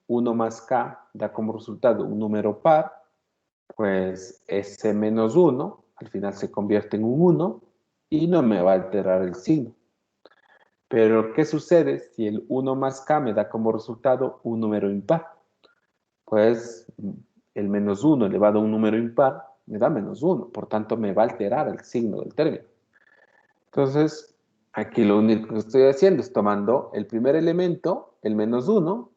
1 más k da como resultado un número par, pues ese -1 al final se convierte en un 1 y no me va a alterar el signo. Pero, ¿qué sucede si el 1 más k me da como resultado un número impar? Pues el menos 1 elevado a un número impar me da menos 1, por tanto me va a alterar el signo del término. Entonces, aquí lo único que estoy haciendo es tomando el primer elemento, el menos 1,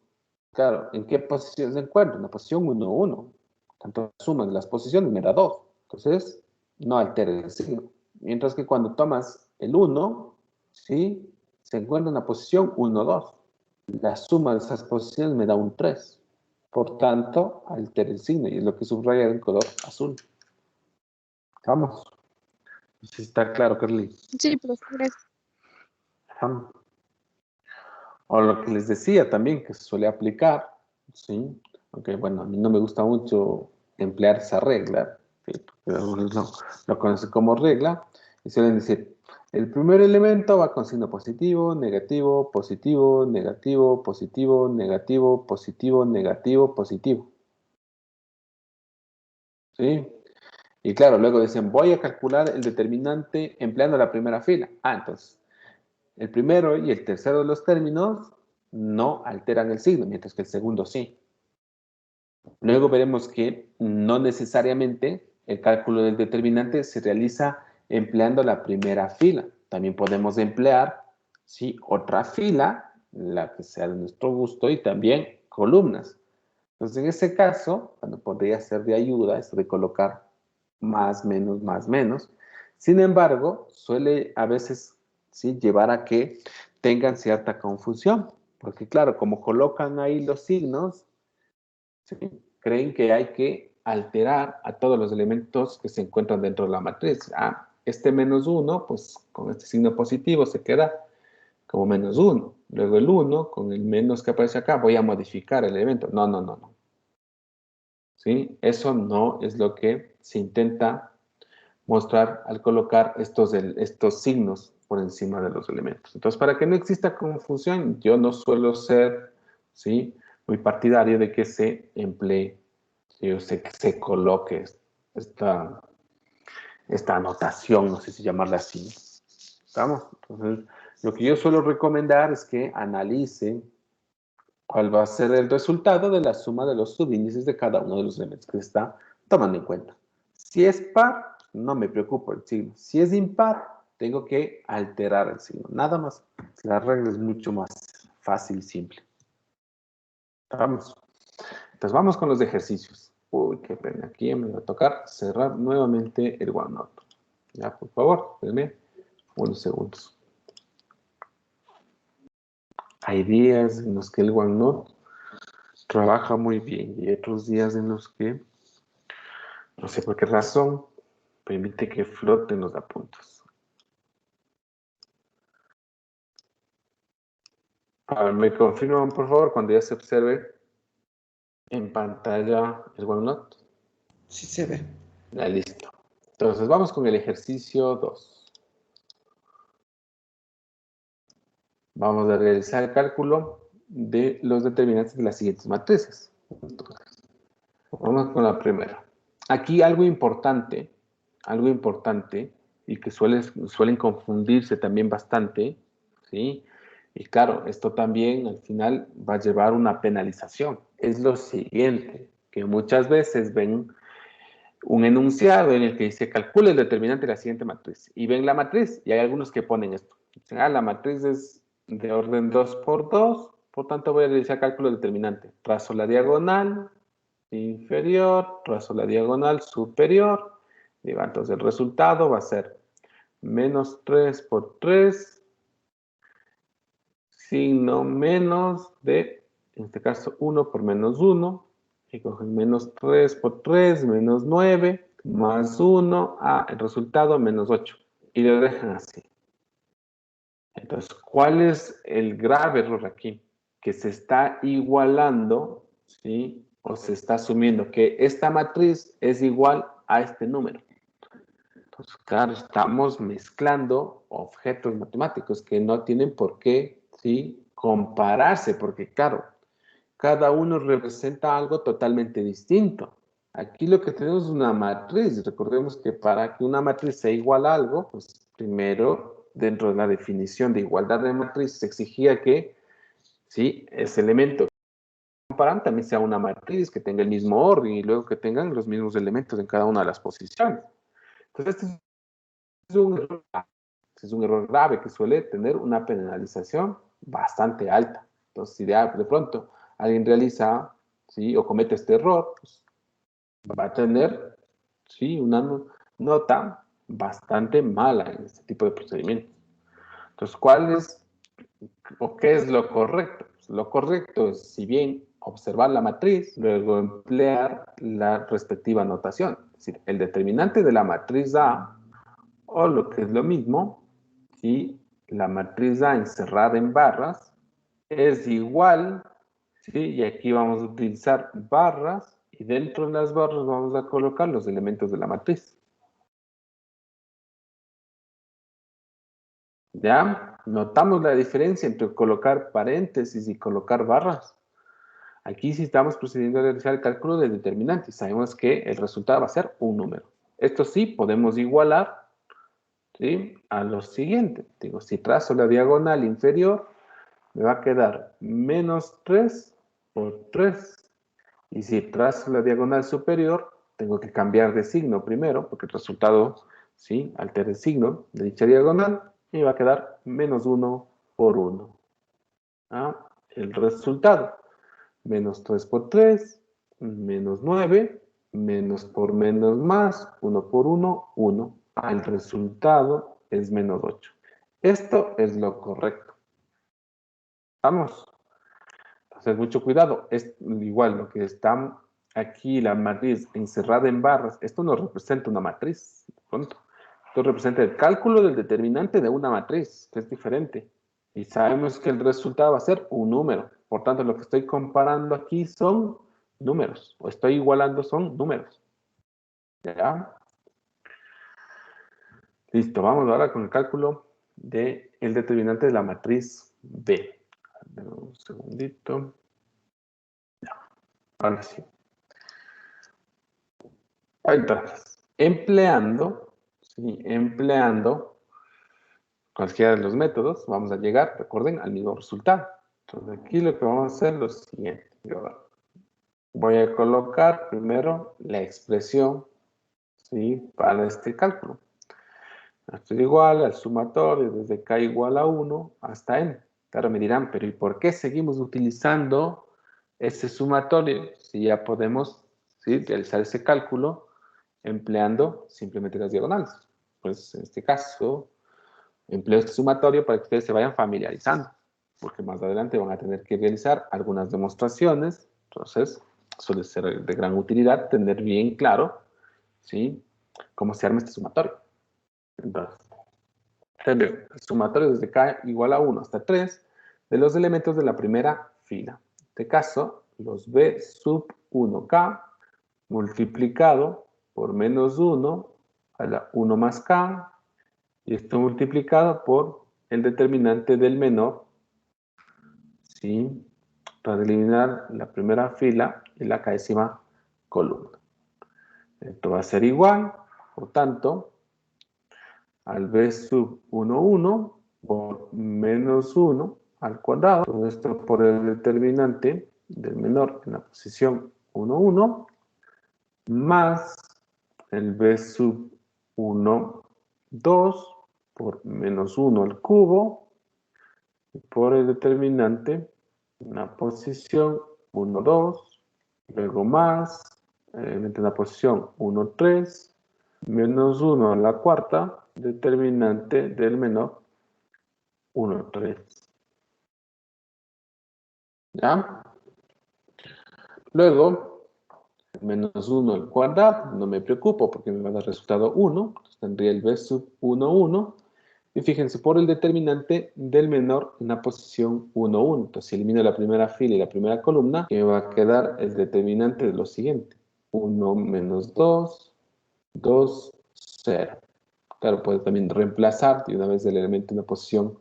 claro, ¿en qué posición se encuentra? En la posición 1, 1. Tanto la suma de las posiciones me da 2. Entonces, no altera el signo. Mientras que cuando tomas el 1, ¿sí? Se encuentra en la posición 1, 2. La suma de esas posiciones me da un 3. Por tanto, altera el signo y es lo que subraya en color azul. Vamos. No sé si está claro, Carly. Sí, profe, gracias. Vamos. O lo que les decía también, que se suele aplicar, ¿sí? Aunque, bueno, a mí no me gusta mucho emplear esa regla, ¿sí? Pero algunos lo conocen como regla, y suelen decir, el primer elemento va con signo positivo, negativo, positivo, negativo, positivo, negativo, positivo, negativo, positivo. ¿Sí? Y claro, luego dicen, voy a calcular el determinante empleando la primera fila. Entonces, el primero y el tercero de los términos no alteran el signo, mientras que el segundo sí. Luego veremos que no necesariamente el cálculo del determinante se realiza empleando la primera fila. También podemos emplear, ¿sí?, otra fila, la que sea de nuestro gusto, y también columnas. Entonces, en ese caso, cuando podría ser de ayuda, esto de colocar más, menos, más, menos. Sin embargo, suele a veces, ¿sí?, llevar a que tengan cierta confusión. Porque claro, como colocan ahí los signos, ¿sí?, creen que hay que alterar a todos los elementos que se encuentran dentro de la matriz. Este menos 1, pues con este signo positivo se queda como menos 1. Luego el 1, con el menos que aparece acá, voy a modificar el elemento. No, no, no, no. ¿Sí? Eso no es lo que se intenta mostrar al colocar estos signos por encima de los elementos. Entonces, para que no exista confusión, yo no suelo ser, ¿sí?, muy partidario de que se emplee, ¿sí?, o que se coloque esta anotación, no sé si llamarla así. ¿Estamos? Entonces, lo que yo suelo recomendar es que analicen cuál va a ser el resultado de la suma de los subíndices de cada uno de los elementos que se está tomando en cuenta. Si es par, no me preocupo el signo. Si es impar, tengo que alterar el signo. Nada más. La regla es mucho más fácil y simple. Vamos. Entonces vamos con los ejercicios. Uy, qué pena. Aquí me va a tocar cerrar nuevamente el OneNote. Ya, por favor, espérenme unos segundos. Hay días en los que el OneNote trabaja muy bien y hay otros días en los que, no sé por qué razón, permite que floten los apuntes. A ver, ¿me confirman, por favor, cuando ya se observe en pantalla el OneNote? Sí se ve. Ya, listo. Entonces, vamos con el ejercicio 2. Vamos a realizar el cálculo de los determinantes de las siguientes matrices. Entonces, vamos con la primera. Aquí algo importante y que suelen confundirse también bastante, ¿sí? Y claro, esto también al final va a llevar una penalización. Es lo siguiente, que muchas veces ven un enunciado en el que dice calcula el determinante de la siguiente matriz. Y ven la matriz y hay algunos que ponen esto. Dicen, la matriz es de orden 2 por 2, por tanto voy a realizar cálculo determinante. Trazo la diagonal inferior, trazo la diagonal superior. Digo, entonces el resultado va a ser menos 3 por 3, signo menos de, en este caso, 1 por menos 1. Y cogen menos 3 por 3, menos 9, más 1, el resultado menos 8. Y lo dejan así. Entonces, ¿cuál es el grave error aquí? Que se está igualando, ¿sí?, o se está asumiendo que esta matriz es igual a este número. Entonces, claro, estamos mezclando objetos matemáticos que no tienen por qué, ¿sí?, compararse, porque claro, cada uno representa algo totalmente distinto. Aquí lo que tenemos es una matriz. Recordemos que para que una matriz sea igual a algo, pues primero dentro de la definición de igualdad de matriz, se exigía que, ¿sí?, ese elemento que comparan también sea una matriz que tenga el mismo orden y luego que tengan los mismos elementos en cada una de las posiciones. Entonces, este es un error grave que suele tener una penalización bastante alta. Entonces, si de pronto alguien realiza, ¿sí?, o comete este error, pues, va a tener, sí, una nota bastante mala en este tipo de procedimientos. Entonces, ¿cuál es o qué es lo correcto? Pues lo correcto es, si bien observar la matriz, luego emplear la respectiva notación. Es decir, el determinante de la matriz A, o lo que es lo mismo, si la matriz A encerrada en barras es igual, ¿sí?, y aquí vamos a utilizar barras, y dentro de las barras vamos a colocar los elementos de la matriz. ¿Ya? Notamos la diferencia entre colocar paréntesis y colocar barras. Aquí sí estamos procediendo a realizar el cálculo del determinante. Sabemos que el resultado va a ser un número. Esto sí podemos igualar, ¿sí?, a lo siguiente. Digo, si trazo la diagonal inferior, me va a quedar menos 3 por 3. Y si trazo la diagonal superior, tengo que cambiar de signo primero, porque el resultado, ¿sí?, altera el signo de dicha diagonal, y va a quedar menos 1 por 1. ¿Ah? El resultado, menos 3 por 3, menos 9, menos por menos más, 1 por 1, 1. El resultado es menos 8. Esto es lo correcto. ¿Vamos? Entonces, mucho cuidado. Es igual lo que está aquí, la matriz encerrada en barras. Esto no representa una matriz. Pronto. Esto representa el cálculo del determinante de una matriz, que es diferente. Y sabemos que el resultado va a ser un número. Por tanto, lo que estoy comparando aquí son números. O estoy igualando son números. ¿Ya? Listo. Vamos ahora con el cálculo del determinante de la matriz B. Un segundito. Ahora sí. Entonces, empleando cualquiera de los métodos, vamos a llegar, recuerden, al mismo resultado. Entonces, aquí lo que vamos a hacer es lo siguiente. Yo voy a colocar primero la expresión, ¿sí?, para este cálculo. Esto es igual al sumatorio desde k igual a 1 hasta n. Claro, me dirán, pero ¿y por qué seguimos utilizando ese sumatorio si ya podemos, ¿sí?, realizar ese cálculo empleando simplemente las diagonales? Pues en este caso, empleo este sumatorio para que ustedes se vayan familiarizando, porque más adelante van a tener que realizar algunas demostraciones. Entonces, suele ser de gran utilidad tener bien claro, ¿sí?, cómo se arma este sumatorio. Entonces, el sumatorio desde k igual a 1 hasta 3 de los elementos de la primera fila. En este caso, los b sub 1k multiplicado por menos 1 a la 1 más k, y esto multiplicado por el determinante del menor, ¿sí?, para eliminar la primera fila y la késima columna. Esto va a ser igual, por tanto, al b sub 1, 1 por menos 1 al cuadrado. Todo esto por el determinante del menor en la posición 1, 1, más el b sub 1, 2 por menos 1 al cubo, y por el determinante en la posición 1, 2, luego más, en la posición 1, 3, menos 1 a la cuarta, determinante del menor 1, 3. ¿Ya? Luego, menos 1 al cuadrado, no me preocupo porque me va a dar resultado 1, entonces tendría el b sub 1, 1, y fíjense, por el determinante del menor en la posición 1, 1. Entonces, si elimino la primera fila y la primera columna, me va a quedar el determinante de lo siguiente: 1 menos 2, 2, 0. Claro, puedo también reemplazar de una vez el elemento en la posición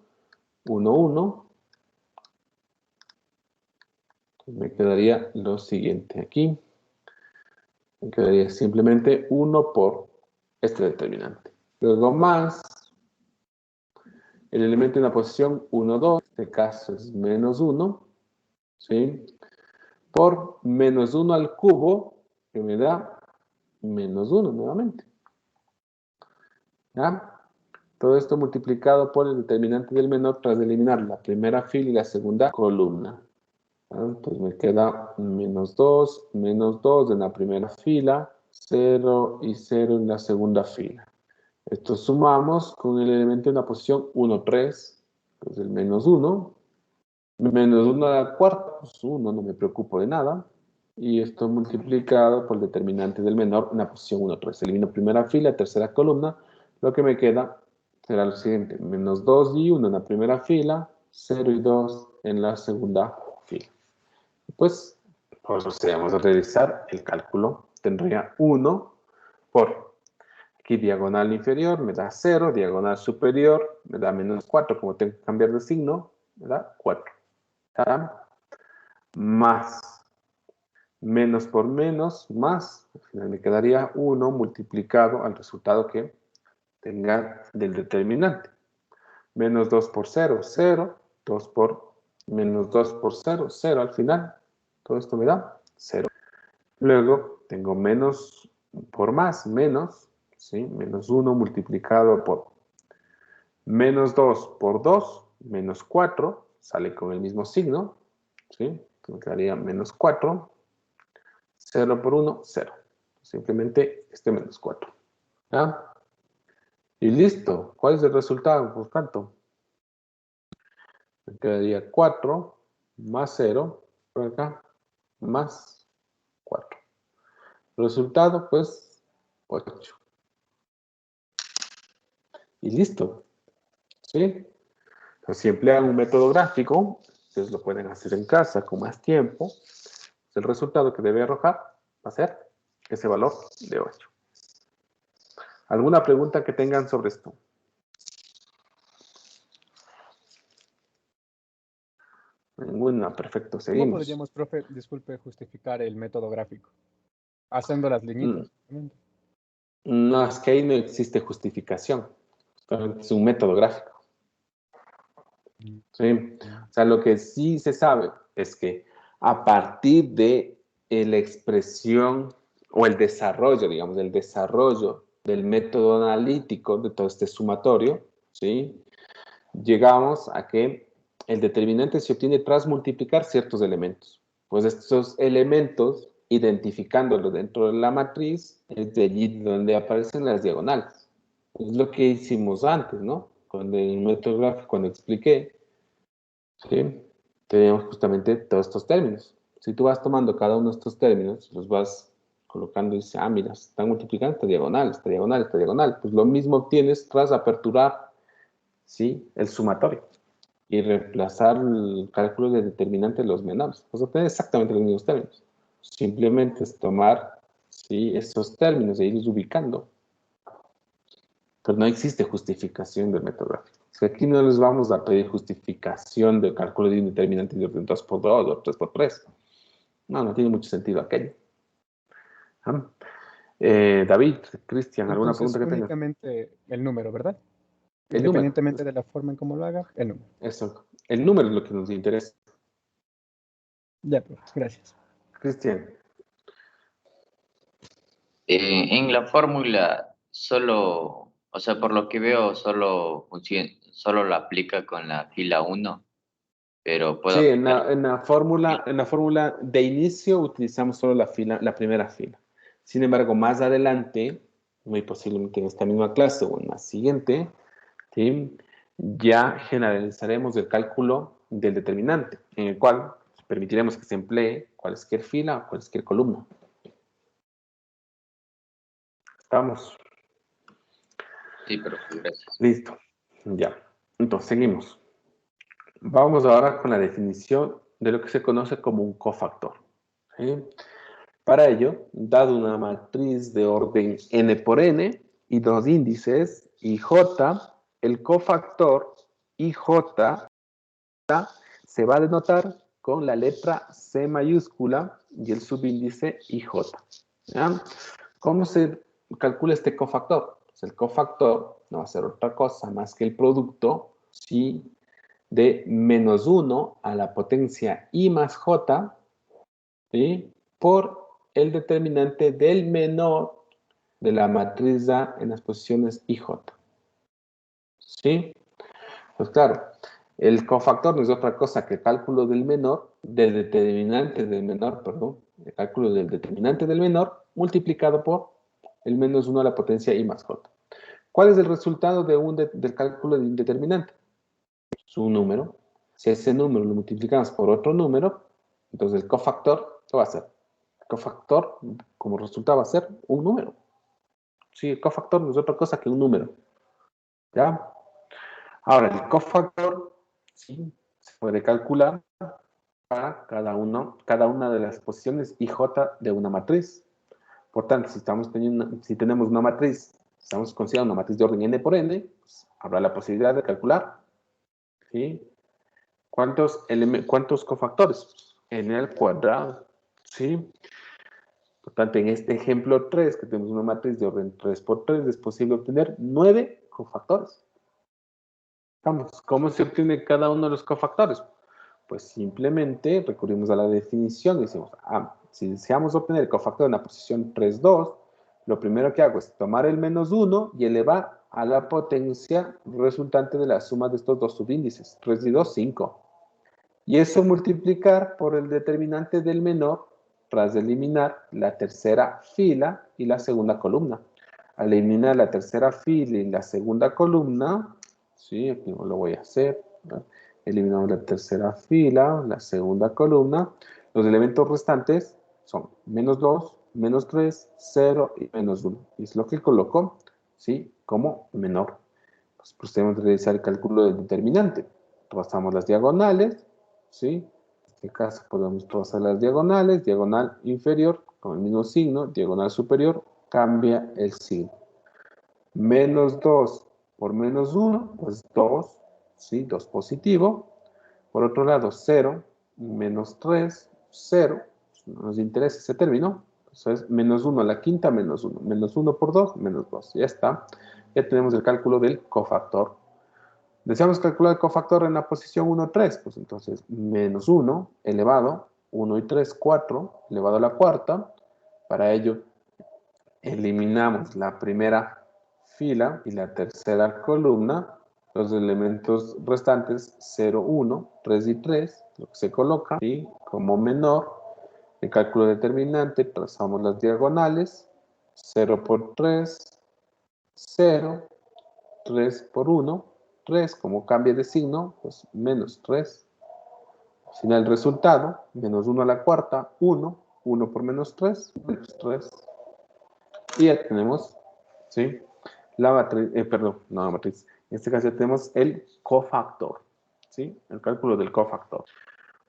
1, 1. Me quedaría lo siguiente aquí. Me quedaría simplemente 1 por este determinante. Luego más el elemento en la posición 1, 2, en este caso es menos 1, ¿sí? Por menos 1 al cubo, que me da menos 1 nuevamente. ¿Ya? Todo esto multiplicado por el determinante del menor tras eliminar la primera fila y la segunda columna. ¿Ya? Entonces me queda menos 2 en la primera fila, 0 y 0 en la segunda fila. Esto sumamos con el elemento en la posición 1, 3, pues el menos 1. Menos 1 a la cuarta, pues 1, no me preocupo de nada. Y esto multiplicado por el determinante del menor en la posición 1, 3. Elimino primera fila, tercera columna. Lo que me queda será lo siguiente. Menos 2 y 1 en la primera fila, 0 y 2 en la segunda fila. Pues procedemos a realizar el cálculo. Tendría 1 por aquí diagonal inferior, me da 0, diagonal superior, me da menos 4, como tengo que cambiar de signo, me da 4. Más menos por menos, más, al final me quedaría 1 multiplicado al resultado que tenga del determinante. Menos 2 por 0, 0, 2 por menos 2 por 0, 0 al final. Todo esto me da 0. Luego tengo menos por más, menos, ¿sí? Menos 1 multiplicado por menos 2 por 2, menos 4, sale con el mismo signo, ¿sí? Me quedaría menos 4, 0 por 1, 0. Simplemente este menos 4. ¿Ya? Y listo. ¿Cuál es el resultado? Por tanto, me quedaría 4 más 0, por acá, más 4. Resultado, pues, 8. Y listo. ¿Sí? Entonces, si emplean un método gráfico, ustedes lo pueden hacer en casa con más tiempo. El resultado que debe arrojar va a ser ese valor de 8. ¿Alguna pregunta que tengan sobre esto? Ninguna, perfecto, ¿Cómo seguimos. podríamos, profe, disculpe, justificar el método gráfico? Haciendo las liñitas. No, es que ahí no existe justificación. Es un método gráfico. ¿Sí? O sea, lo que sí se sabe es que a partir de la expresión o el desarrollo, digamos, el desarrollo del método analítico de todo este sumatorio, ¿sí? Llegamos a que el determinante se obtiene tras multiplicar ciertos elementos. Pues estos elementos, identificándolos dentro de la matriz, es de allí donde aparecen las diagonales. Es lo que hicimos antes, ¿no? Con el método gráfico, cuando expliqué, ¿sí? Tenemos justamente todos estos términos. Si tú vas tomando cada uno de estos términos, los vas colocando y dices, ah, mira, se están multiplicando esta diagonal, esta diagonal, esta diagonal. Pues lo mismo obtienes tras aperturar, ¿sí? El sumatorio y reemplazar el cálculo de determinante de los menores. Vas a obtener exactamente los mismos términos. Simplemente es tomar, ¿sí? Esos términos e irlos ubicando. Pero no existe justificación del método gráfico. O sea, aquí no les vamos a pedir justificación del cálculo de un determinante de orden 2 por 2 o 3 por 3. No, no tiene mucho sentido aquello. ¿Ah? David, Cristian, ¿alguna Entonces, pregunta que tengan? únicamente el número, ¿verdad? El número. Independientemente de la forma en cómo lo haga, el número. Eso. El número es lo que nos interesa. Ya, pues, gracias. Cristian. En la fórmula solo, o sea, por lo que veo, solo la aplica con la fila 1, pero puedo Sí, aplicar. en la fórmula de inicio utilizamos solo la primera fila. Sin embargo, más adelante, muy posiblemente en esta misma clase o en la siguiente, ¿sí? Ya generalizaremos el cálculo del determinante, en el cual permitiremos que se emplee cualquier fila o cualquier columna. ¿Estamos? Sí, pero gracias. Listo. Ya. Entonces, seguimos. Vamos ahora con la definición de lo que se conoce como un cofactor. ¿Sí? Para ello, dado una matriz de orden n por n y dos índices, IJ, el cofactor IJ se va a denotar con la letra C mayúscula y el subíndice IJ. ¿Ya? ¿Cómo se calcula este cofactor? Pues el cofactor no va a ser otra cosa más que el producto ¿sí? De menos 1 a la potencia I más J, ¿sí? Por el determinante del menor de la matriz A en las posiciones I, J. ¿Sí? Pues claro, el cofactor no es otra cosa que el cálculo del menor, del determinante del menor, perdón, el cálculo del determinante del menor multiplicado por el menos 1 a la potencia I más J. ¿Cuál es el resultado del cálculo del determinante? Es un número. Si ese número lo multiplicamos por otro número, entonces el cofactor, ¿qué va a ser? El cofactor, como resultado, va a ser un número. Sí, el cofactor no es otra cosa que un número. ¿Ya? Ahora, el cofactor, sí, se puede calcular para cada una de las posiciones IJ de una matriz. Por tanto, si tenemos una matriz, estamos considerando una matriz de orden n por n, pues, habrá la posibilidad de calcular, ¿sí? ¿Cuántos cofactores? N al cuadrado, ¿sí? Por tanto, en este ejemplo 3, que tenemos una matriz de orden 3 por 3, es posible obtener 9 cofactores. Vamos, ¿cómo se obtiene cada uno de los cofactores? Pues simplemente recurrimos a la definición y decimos, si deseamos obtener el cofactor en la posición 3, 2, lo primero que hago es tomar el menos 1 y elevar a la potencia resultante de la suma de estos dos subíndices, 3 y 2, 5. Y eso multiplicar por el determinante del menor tras eliminar la tercera fila y la segunda columna. Al eliminar la tercera fila y la segunda columna, sí, aquí no lo voy a hacer, ¿no? Eliminamos la tercera fila, la segunda columna. Los elementos restantes son menos 2, menos 3, 0 y menos 1. Y es lo que colocó, ¿sí? Como menor. Pues procedemos a realizar el cálculo del determinante. Trazamos las diagonales, ¿sí? En este caso podemos trazar las diagonales. Diagonal inferior con el mismo signo. Diagonal superior cambia el signo. Menos 2 por menos 1, pues 2, ¿sí? 2 positivo. Por otro lado, 0, menos 3, 0. No nos interesa ese término. Entonces, menos 1 a la quinta, menos 1. Menos 1 por 2, menos 2. Ya está. Ya tenemos el cálculo del cofactor. Deseamos calcular el cofactor en la posición 1, 3. Pues entonces, menos 1 elevado, 1 y 3, 4, elevado a la cuarta. Para ello, eliminamos la primera fila y la tercera columna, los elementos restantes 0, 1, 3 y 3, lo que se coloca, y como menor, el cálculo determinante, trazamos las diagonales, 0 por 3, 0, 3 por 1, 3, como cambia de signo, pues menos 3. Al final el resultado, menos 1 a la cuarta, 1, 1 por menos 3, menos 3. Y ya tenemos, ¿sí? La matriz, perdón, no la matriz. En este caso tenemos el cofactor, ¿sí? El cálculo del cofactor.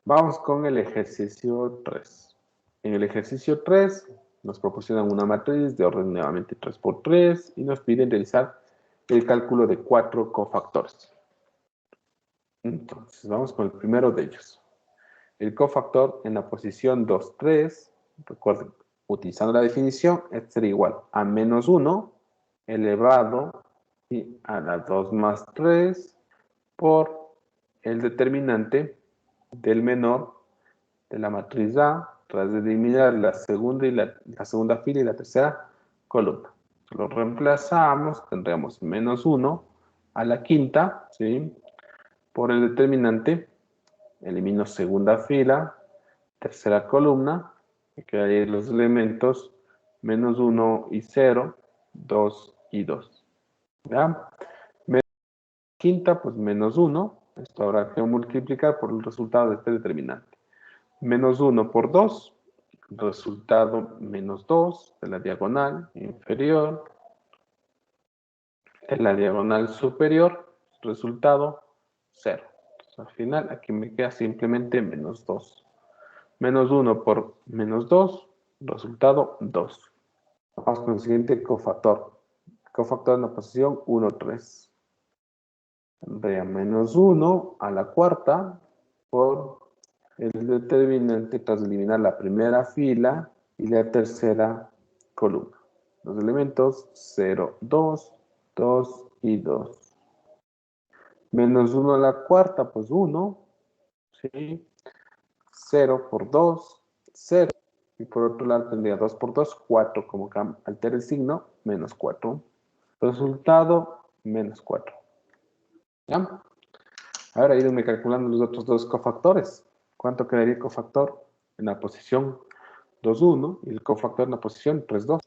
Vamos con el ejercicio 3. En el ejercicio 3 nos proporcionan una matriz de orden nuevamente 3 por 3 y nos piden realizar el cálculo de 4 cofactores. Entonces, vamos con el primero de ellos. El cofactor en la posición 2, 3, recuerden, utilizando la definición, este sería igual a menos 1 elevado a la 2 más 3 por el determinante del menor de la matriz A tras eliminar la segunda, la segunda fila y la tercera columna. Lo reemplazamos, tendríamos menos 1 a la quinta, ¿sí? Por el determinante, elimino segunda fila, tercera columna, me quedarían los elementos menos 1 y 0, 2 y 2. ¿Ya? Quinta, pues menos 1. Esto habrá que multiplicar por el resultado de este determinante. Menos 1 por 2, resultado menos 2 de la diagonal inferior. De la diagonal superior, resultado 0. Entonces, al final, aquí me queda simplemente menos 2. Menos 1 por menos 2, resultado 2. Vamos con el siguiente cofactor. Cofactor en la posición 1, 3. Tendría menos 1 a la cuarta por el determinante tras eliminar la primera fila y la tercera columna. Los elementos 0, 2, 2 y 2. Menos 1 a la cuarta, pues 1. ¿Sí? 0 por 2, 0. Y por otro lado tendría 2 por 2, 4. Como altera el signo, menos 4. Resultado, menos 4. ¿Ya? Ahora ídenme calculando los otros dos cofactores. ¿Cuánto quedaría el cofactor en la posición 2, 1 y el cofactor en la posición 3, 2?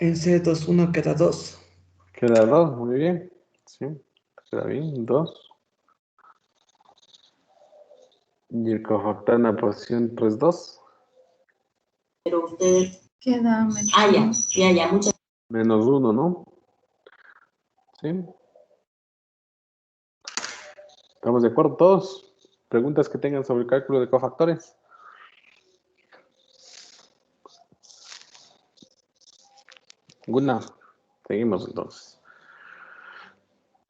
En C21 queda 2. Queda 2, muy bien. Sí, queda bien, 2. Y el cofactor en la posición 3, 2. Pero ustedes... Queda menos. Ah, ya, muchas. Menos 1, ¿no? Sí. ¿Estamos de acuerdo todos? ¿Preguntas que tengan sobre el cálculo de cofactores? ¿Alguna? Seguimos entonces.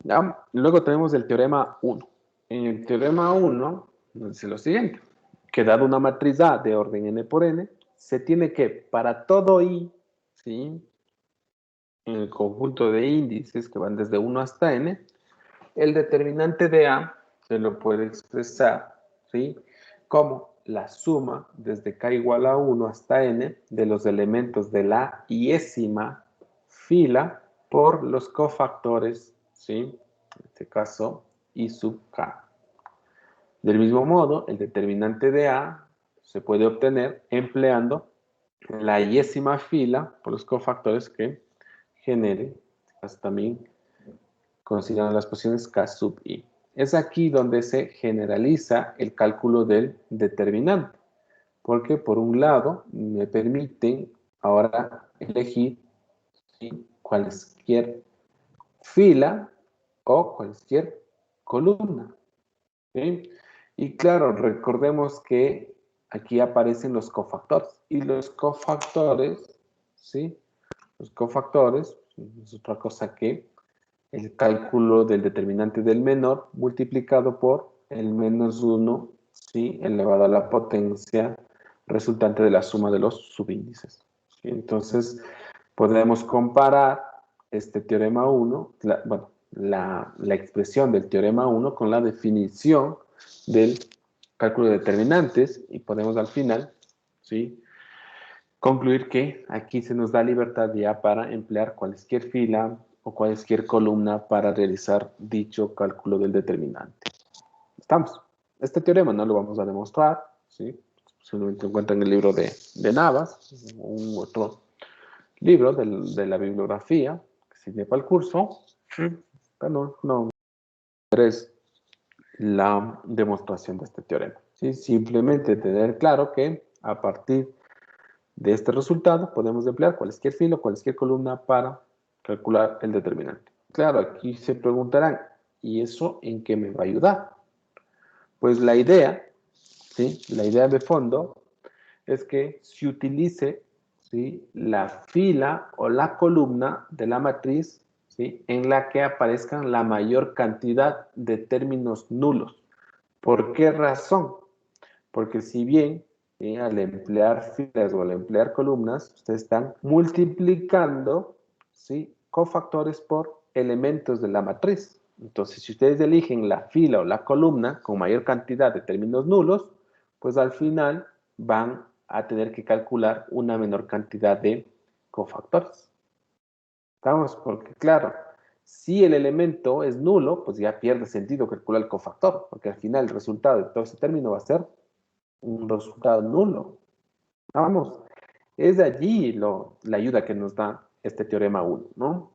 Ya, luego tenemos el teorema 1. En el teorema 1 dice lo siguiente, que dado una matriz A de orden n por n, se tiene que para todo i, ¿sí? En el conjunto de índices que van desde 1 hasta n, el determinante de A se lo puede expresar, ¿sí? Como la suma desde k igual a 1 hasta n de los elementos de la iésima fila por los cofactores, ¿sí? En este caso, I sub k. Del mismo modo, el determinante de A se puede obtener empleando la iésima fila por los cofactores que genere, también considerando las posiciones K sub I. Es aquí donde se generaliza el cálculo del determinante, porque por un lado me permiten ahora elegir, ¿sí?, cualquier fila o cualquier columna, ¿sí? Y claro, recordemos que aquí aparecen los cofactores, y los cofactores, ¿sí? Los cofactores no es otra cosa que el cálculo del determinante del menor multiplicado por el menos 1, ¿sí?, elevado a la potencia resultante de la suma de los subíndices. ¿Sí? Entonces, podemos comparar este teorema 1, la expresión del teorema 1 con la definición del cálculo de determinantes y podemos al final, ¿sí?, concluir que aquí se nos da libertad ya para emplear cualquier fila o cualquier columna para realizar dicho cálculo del determinante. ¿Estamos? Este teorema no lo vamos a demostrar, ¿sí? Solamente encuentra en el libro de Navas, un otro libro de la bibliografía que sirve para el curso, pero no es la demostración de este teorema. ¿Sí? Simplemente tener claro que a partir de este resultado podemos emplear cualquier filo, cualquier columna para calcular el determinante. Claro, aquí se preguntarán, ¿y eso en qué me va a ayudar? Pues la idea, ¿sí?, la idea de fondo es que se utilice, ¿sí?, la fila o la columna de la matriz, ¿sí?, en la que aparezcan la mayor cantidad de términos nulos. ¿Por qué razón? Porque si bien al emplear filas o al emplear columnas, ustedes están multiplicando, ¿sí?, cofactores por elementos de la matriz. Entonces, si ustedes eligen la fila o la columna con mayor cantidad de términos nulos, pues al final van a tener que calcular una menor cantidad de cofactores. ¿Estamos? Porque claro, si el elemento es nulo, pues ya pierde sentido calcular el cofactor, porque al final el resultado de todo ese término va a ser un resultado nulo. Vamos, es de allí la ayuda que nos da este teorema 1, ¿no?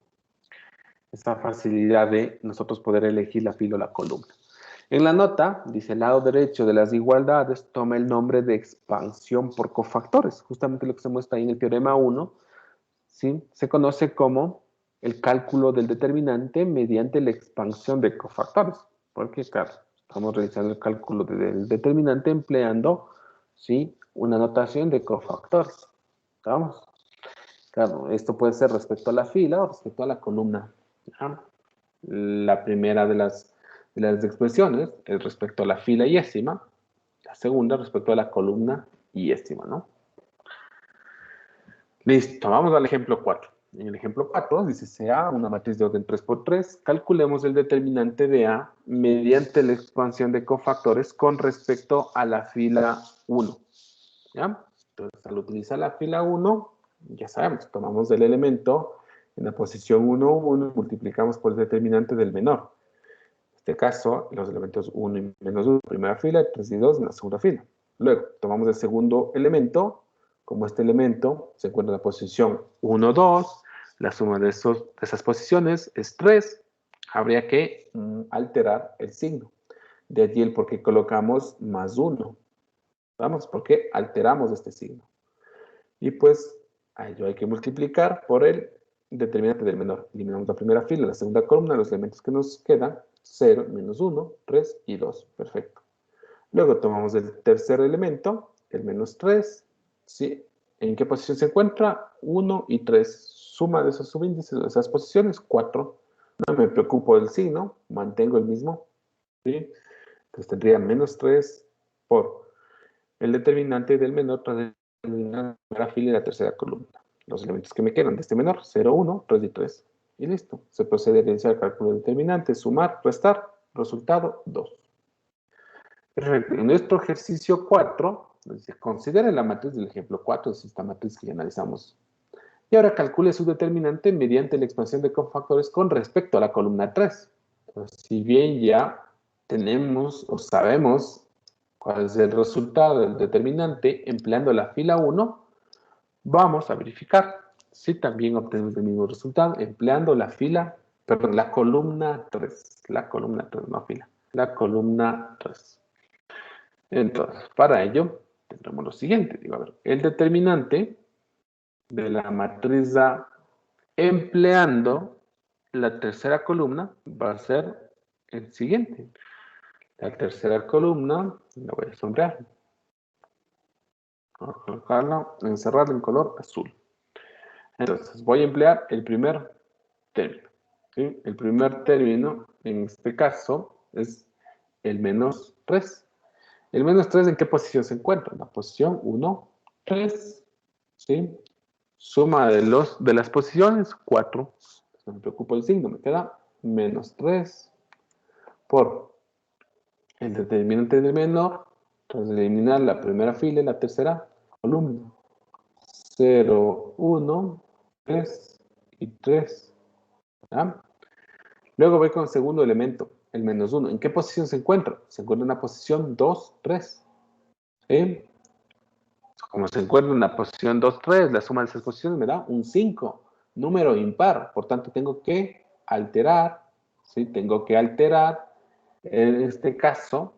Esa facilidad de nosotros poder elegir la fila o la columna. En la nota, dice, el lado derecho de las igualdades toma el nombre de expansión por cofactores. Justamente lo que se muestra ahí en el teorema 1, ¿sí?, se conoce como el cálculo del determinante mediante la expansión de cofactores. Porque, claro, Estamos realizando el cálculo del determinante empleando, ¿sí?, una notación de cofactores. ¿Vamos? Claro, esto puede ser respecto a la fila o respecto a la columna. ¿Ya? La primera de las expresiones es respecto a la fila y ésima. La segunda respecto a la columna y ésima, ¿no? Listo, vamos al ejemplo 4. En el ejemplo 4 dice sea una matriz de orden 3×3. Calculemos el determinante de A mediante la expansión de cofactores con respecto a la fila 1. ¿Ya? Entonces, al utilizar la fila 1, ya sabemos, tomamos el elemento en la posición 1, 1 y multiplicamos por el determinante del menor. En este caso, los elementos 1 y menos 1 en la primera fila, 3 y 2 en la segunda fila. Luego, tomamos el segundo elemento. Como este elemento se encuentra en la posición 1, 2, la suma de esas posiciones es 3, habría que alterar el signo. De allí el por qué colocamos más 1. Vamos, porque alteramos este signo. Y pues a ello hay que multiplicar por el determinante del menor. Eliminamos la primera fila, la segunda columna, los elementos que nos quedan, 0, menos 1, 3 y 2. Perfecto. Luego tomamos el tercer elemento, el menos 3. ¿Sí? ¿En qué posición se encuentra? 1 y 3. Suma de esos subíndices, de esas posiciones, 4. No me preocupo del signo, mantengo el mismo. ¿Sí? Entonces tendría menos 3 por el determinante del menor tras la primera fila y la tercera columna. Los elementos que me quedan de este menor, 0, 1, 3 y 3. Y listo. Se procede a realizar el cálculo del determinante, sumar, restar, resultado 2. Perfecto. En nuestro ejercicio 4, considere la matriz del ejemplo 4, es esta matriz que ya analizamos. Y ahora calcule su determinante mediante la expansión de cofactores con respecto a la columna 3. Entonces, si bien ya tenemos o sabemos cuál es el resultado del determinante empleando la fila 1, vamos a verificar si también obtenemos el mismo resultado empleando la columna 3. La columna 3, no fila. La columna 3. Entonces, para ello, tendremos lo siguiente. Digo, a ver, el determinante de la matriz A empleando la tercera columna va a ser el siguiente. La tercera columna, la voy a sombrear. Voy a colocarla, encerrarla en color azul. Entonces, voy a emplear el primer término. ¿Sí? El primer término, en este caso, es el menos 3. ¿El menos 3 en qué posición se encuentra? En la posición 1, 3. ¿Sí? Suma de las posiciones, 4. No me preocupa el signo, me queda menos 3 por el determinante del menor, tras eliminar la primera fila y la tercera columna. 0, 1, 3 y 3. ¿Ya? Luego voy con el segundo elemento, el menos 1. ¿En qué posición se encuentra? Se encuentra en la posición 2, 3. ¿Sí? Como se encuentra en la posición 2, 3, la suma de esas posiciones me da un 5, número impar. Por tanto, tengo que alterar, ¿sí? Tengo que alterar, en este caso,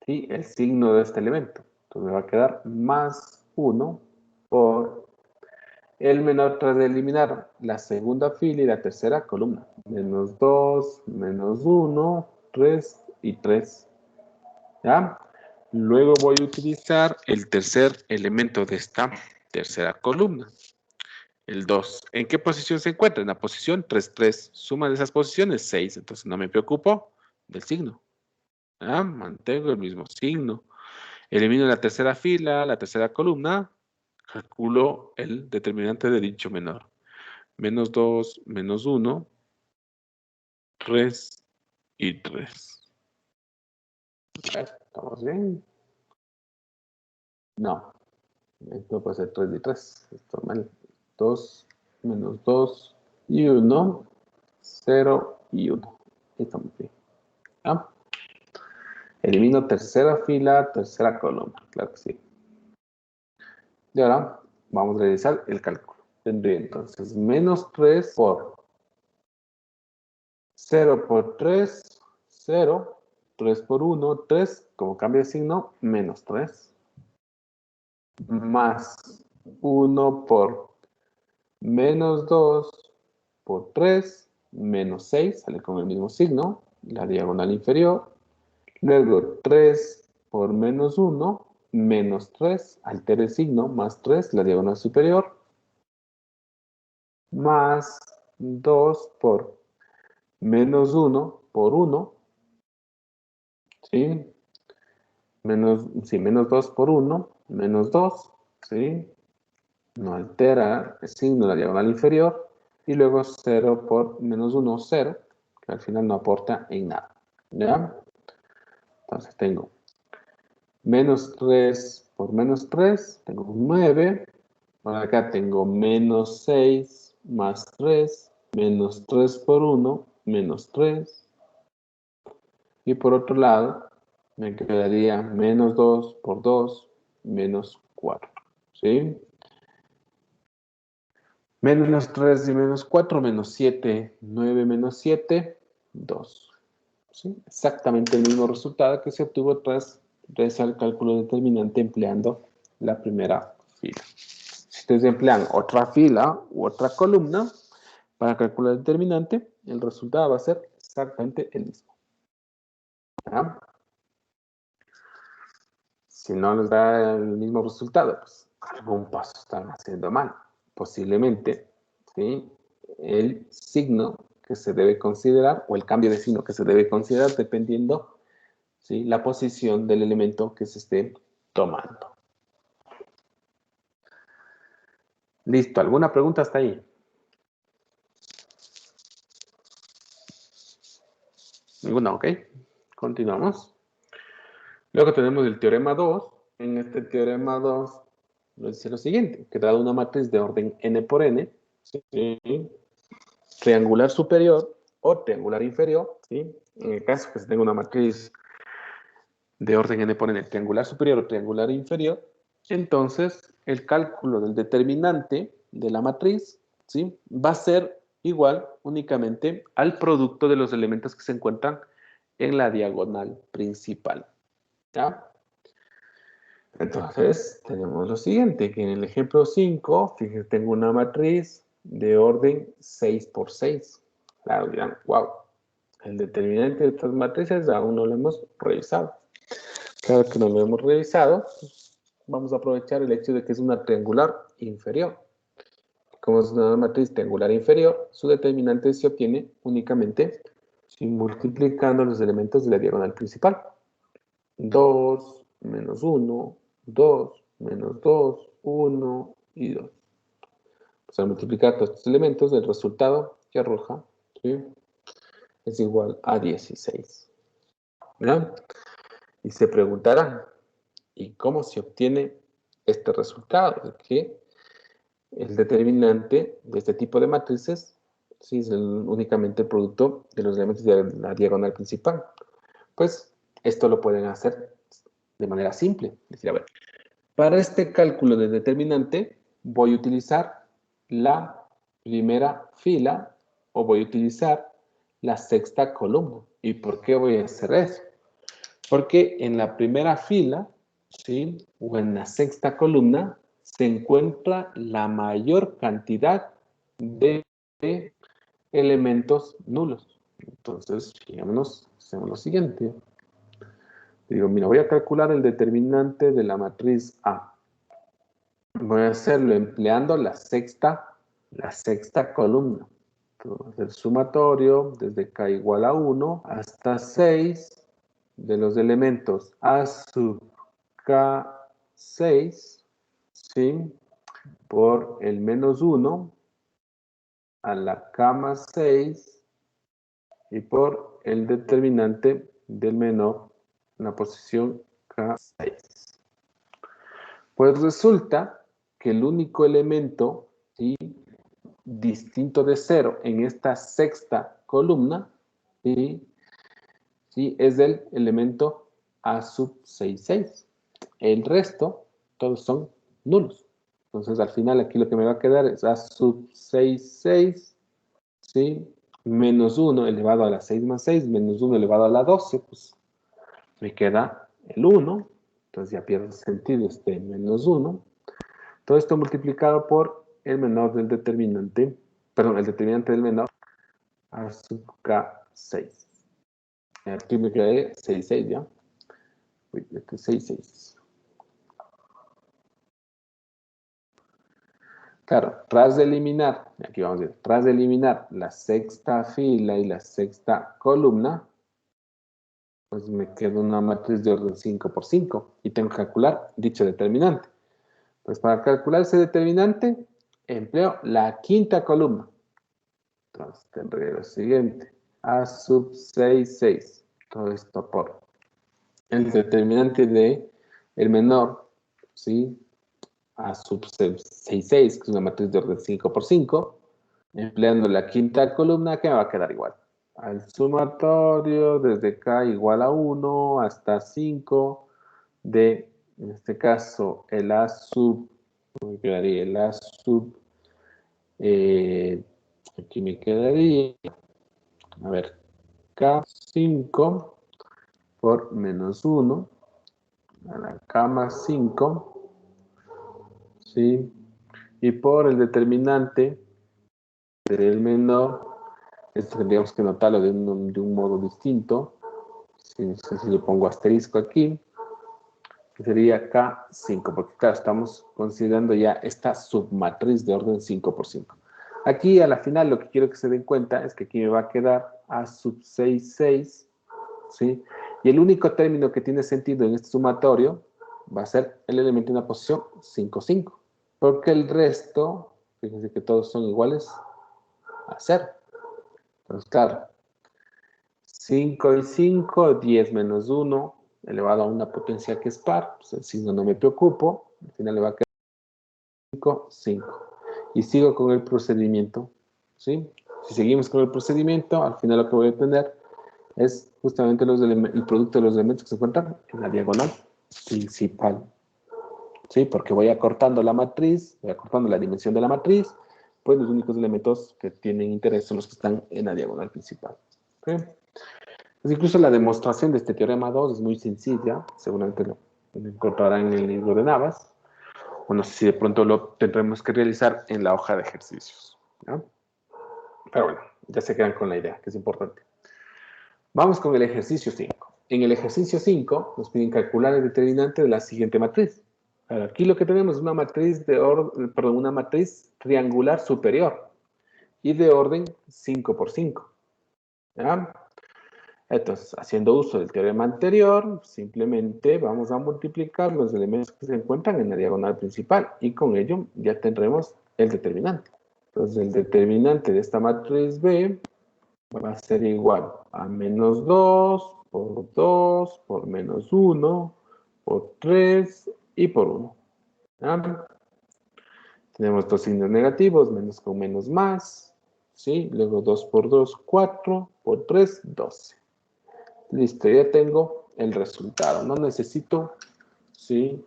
¿sí?, el signo de este elemento. Entonces me va a quedar más 1 por el menor tras de eliminar la segunda fila y la tercera columna. Menos 2, menos 1, 3 y 3. ¿Ya? Luego voy a utilizar el tercer elemento de esta tercera columna, el 2. ¿En qué posición se encuentra? En la posición 3, 3. Suma de esas posiciones, 6. Entonces no me preocupo del signo. ¿Ya? Mantengo el mismo signo. Elimino la tercera fila, la tercera columna. Calculo el determinante de dicho menor. Menos 2, menos 1, 3 y 3. ¿Estamos bien? No. Esto puede ser 3 y 3. Esto mal. 2, menos 2 y 1. 0 y 1. Estamos bien. ¿Ah? Elimino tercera fila, tercera columna. Claro que sí. Y ahora vamos a realizar el cálculo. Tendré entonces menos 3 por 0 por 3, 0. 3 por 1, 3. Como cambia de signo, menos 3. Más 1 por menos 2 por 3, menos 6, sale con el mismo signo, la diagonal inferior. Luego 3 por menos 1, menos 3, altere el signo, más 3, la diagonal superior, más 2 por menos 1 por 1, ¿sí? Menos 2 por 1, menos 2, ¿sí? No altera el signo de la diagonal inferior, y luego 0 por menos 1, 0, que al final no aporta en nada, ¿ya? Entonces tengo menos 3 por menos 3, tengo un 9. Por acá tengo menos 6 más 3, menos 3 por 1, menos 3. Y por otro lado, me quedaría menos 2 por 2, menos 4. ¿Sí? Menos 3 y menos 4, menos 7. 9 menos 7, 2. ¿Sí? Exactamente el mismo resultado que se obtuvo tras realizar el cálculo determinante empleando la primera fila. Si ustedes emplean otra fila u otra columna para calcular el determinante, el resultado va a ser exactamente el mismo. ¿Ya? Si no les da el mismo resultado, pues algún paso están haciendo mal. Posiblemente, ¿sí? El signo que se debe considerar o el cambio de signo que se debe considerar dependiendo, ¿sí?, la posición del elemento que se esté tomando. Listo, ¿alguna pregunta hasta ahí? Ninguna, ok. Continuamos. Luego tenemos el teorema 2. En este teorema 2 nos dice lo siguiente, que dado una matriz de orden n por n, ¿sí?, triangular superior o triangular inferior, ¿sí? En el caso que se tenga una matriz de orden n por n, triangular superior o triangular inferior, entonces el cálculo del determinante de la matriz, ¿sí?, va a ser igual únicamente al producto de los elementos que se encuentran en la diagonal principal. ¿Ya? Entonces, tenemos lo siguiente, que en el ejemplo 5, fíjense, tengo una matriz de orden 6 por 6. Claro, dirán, wow, el determinante de estas matrices aún no lo hemos revisado. Claro que no lo hemos revisado, vamos a aprovechar el hecho de que es una triangular inferior. Como es una matriz triangular inferior, su determinante se obtiene únicamente multiplicando los elementos de la diagonal principal. 2, menos 1, 2, menos 2, 1 y 2. Pues al multiplicar todos estos elementos, el resultado que arroja, ¿sí?, es igual a 16. ¿Verdad? Y se preguntarán, ¿y cómo se obtiene este resultado? Es que el determinante de este tipo de matrices, ¿sí?, es únicamente el producto de los elementos de la diagonal principal. Pues esto lo pueden hacer de manera simple. Es decir, a ver, para este cálculo de determinante voy a utilizar la primera fila o voy a utilizar la sexta columna. ¿Y por qué voy a hacer eso? Porque en la primera fila, ¿sí?, o en la sexta columna se encuentra la mayor cantidad de elementos nulos. Entonces, fijémonos, hacemos lo siguiente. Digo, mira, voy a calcular el determinante de la matriz A. Voy a hacerlo empleando la sexta columna. Entonces, el sumatorio desde k igual a 1 hasta 6 de los elementos A sub K6, ¿sí?, por el menos 1 a la K más 6 y por el determinante del menor en la posición K6. Pues resulta que el único elemento, ¿sí?, distinto de 0 en esta sexta columna, ¿sí?, es el elemento A sub 66. El resto, todos son nulos. Entonces, al final, aquí lo que me va a quedar es A sub 66, ¿sí?, menos 1 elevado a la 6 más 6, menos 1 elevado a la 12, pues me queda el 1. Entonces ya pierde sentido este menos 1. Todo esto multiplicado por el menor del determinante, perdón, el determinante del menor A sub K6. Aquí me quedé 6, 6, ¿ya? Uy, este 6, 6. Claro, tras de eliminar, aquí vamos a ver, tras de eliminar la sexta fila y la sexta columna, pues me queda una matriz de orden 5 por 5 y tengo que calcular dicho determinante. Pues para calcular ese determinante, empleo la quinta columna. Entonces tendré lo siguiente, A sub 6, 6. Todo esto por el determinante de el menor, ¿sí? A sub 6, 6, que es una matriz de orden 5 por 5, empleando la quinta columna que me va a quedar igual. Al sumatorio desde K igual a 1 hasta 5 de, en este caso, el A sub, me quedaría el A sub, aquí me quedaría, a ver, K5 por menos 1, a la K más 5, ¿sí? Y por el determinante del menor, esto tendríamos que notarlo de un modo distinto. Si yo pongo asterisco aquí, que sería K5, porque claro, estamos considerando ya esta submatriz de orden 5 por 5. Aquí a la final lo que quiero que se den cuenta es que aquí me va a quedar A sub 6, 6, ¿sí? Y el único término que tiene sentido en este sumatorio va a ser el elemento en la posición 5, 5. Porque el resto, fíjense que todos son iguales a 0. Entonces, claro, 5 y 5, 10 menos 1, elevado a una potencia que es par, pues el signo no me preocupo, al final le va a quedar 5, 5. Y sigo con el procedimiento, ¿sí? Si seguimos con el procedimiento, al final lo que voy a obtener es justamente el producto de los elementos que se encuentran en la diagonal principal, ¿sí? Porque voy acortando la matriz, voy acortando la dimensión de la matriz, pues los únicos elementos que tienen interés son los que están en la diagonal principal, ¿sí? Pues incluso la demostración de este teorema 2 es muy sencilla, seguramente lo encontrarán en el libro de Navas, o no sé si de pronto lo tendremos que realizar en la hoja de ejercicios, ¿no? Pero bueno, ya se quedan con la idea, que es importante. Vamos con el ejercicio 5. En el ejercicio 5 nos piden calcular el determinante de la siguiente matriz. Ahora, aquí lo que tenemos es una matriz una matriz triangular superior y de orden 5 por 5. ¿Ya? Entonces, haciendo uso del teorema anterior, simplemente vamos a multiplicar los elementos que se encuentran en la diagonal principal y con ello ya tendremos el determinante. Entonces, el determinante de esta matriz B va a ser igual a menos 2 por 2 por menos 1 por 3 y por 1. ¿Ya? Tenemos dos signos negativos, menos con menos más, ¿sí? Luego 2 por 2, 4, por 3, 12. Listo, ya tengo el resultado. No necesito, ¿sí?,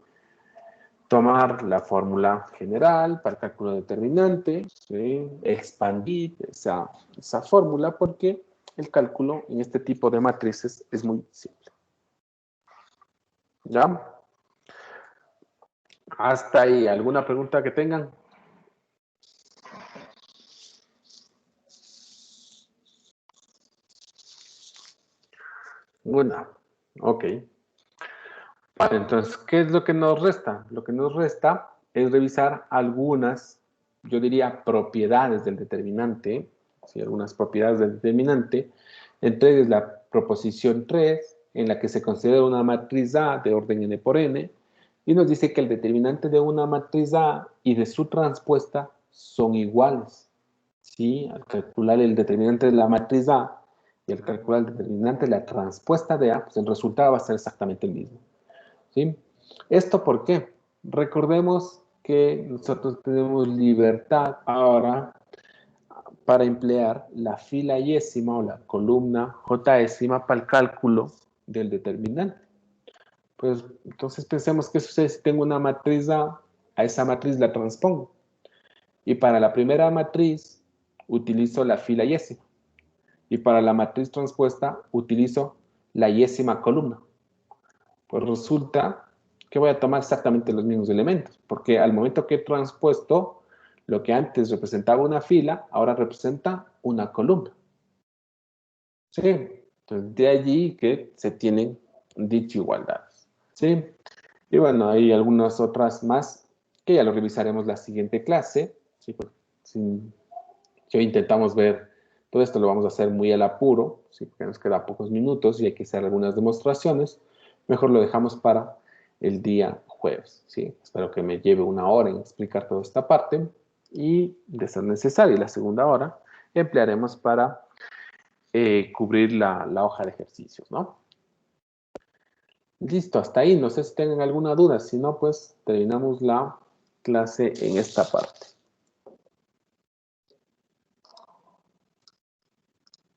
tomar la fórmula general para el cálculo determinante, ¿sí?, expandir esa fórmula porque el cálculo en este tipo de matrices es muy simple. ¿Ya? Hasta ahí. ¿Alguna pregunta que tengan? Una. Ok. Vale, entonces, ¿qué es lo que nos resta? Lo que nos resta es revisar algunas, yo diría, propiedades del determinante, ¿sí? Algunas propiedades del determinante. Entre ellas la proposición 3, en la que se considera una matriz A de orden n por n, y nos dice que el determinante de una matriz A y de su transpuesta son iguales. ¿Sí? Al calcular el determinante de la matriz A y al calcular el determinante de la transpuesta de A, pues el resultado va a ser exactamente el mismo. ¿Sí? ¿Esto por qué? Recordemos que nosotros tenemos libertad ahora para emplear la fila yésima o la columna jésima para el cálculo del determinante. Pues entonces pensemos que sucede si tengo una matriz A esa matriz la transpongo. Y para la primera matriz utilizo la fila yésima. Y para la matriz transpuesta utilizo la yésima columna. Pues resulta que voy a tomar exactamente los mismos elementos, porque al momento que he transpuesto, lo que antes representaba una fila, ahora representa una columna. ¿Sí? Entonces, de allí que se tienen dichas igualdades, ¿sí? Y bueno, hay algunas otras más que ya lo revisaremos la siguiente clase, ¿sí? Si hoy intentamos ver todo esto, lo vamos a hacer muy al apuro, ¿sí? Porque nos queda pocos minutos y hay que hacer algunas demostraciones. Mejor lo dejamos para el día jueves, ¿sí? Espero que me lleve una hora en explicar toda esta parte y, de ser necesaria, la segunda hora emplearemos para cubrir la hoja de ejercicios, ¿no? Listo, hasta ahí. No sé si tengan alguna duda. Si no, pues terminamos la clase en esta parte.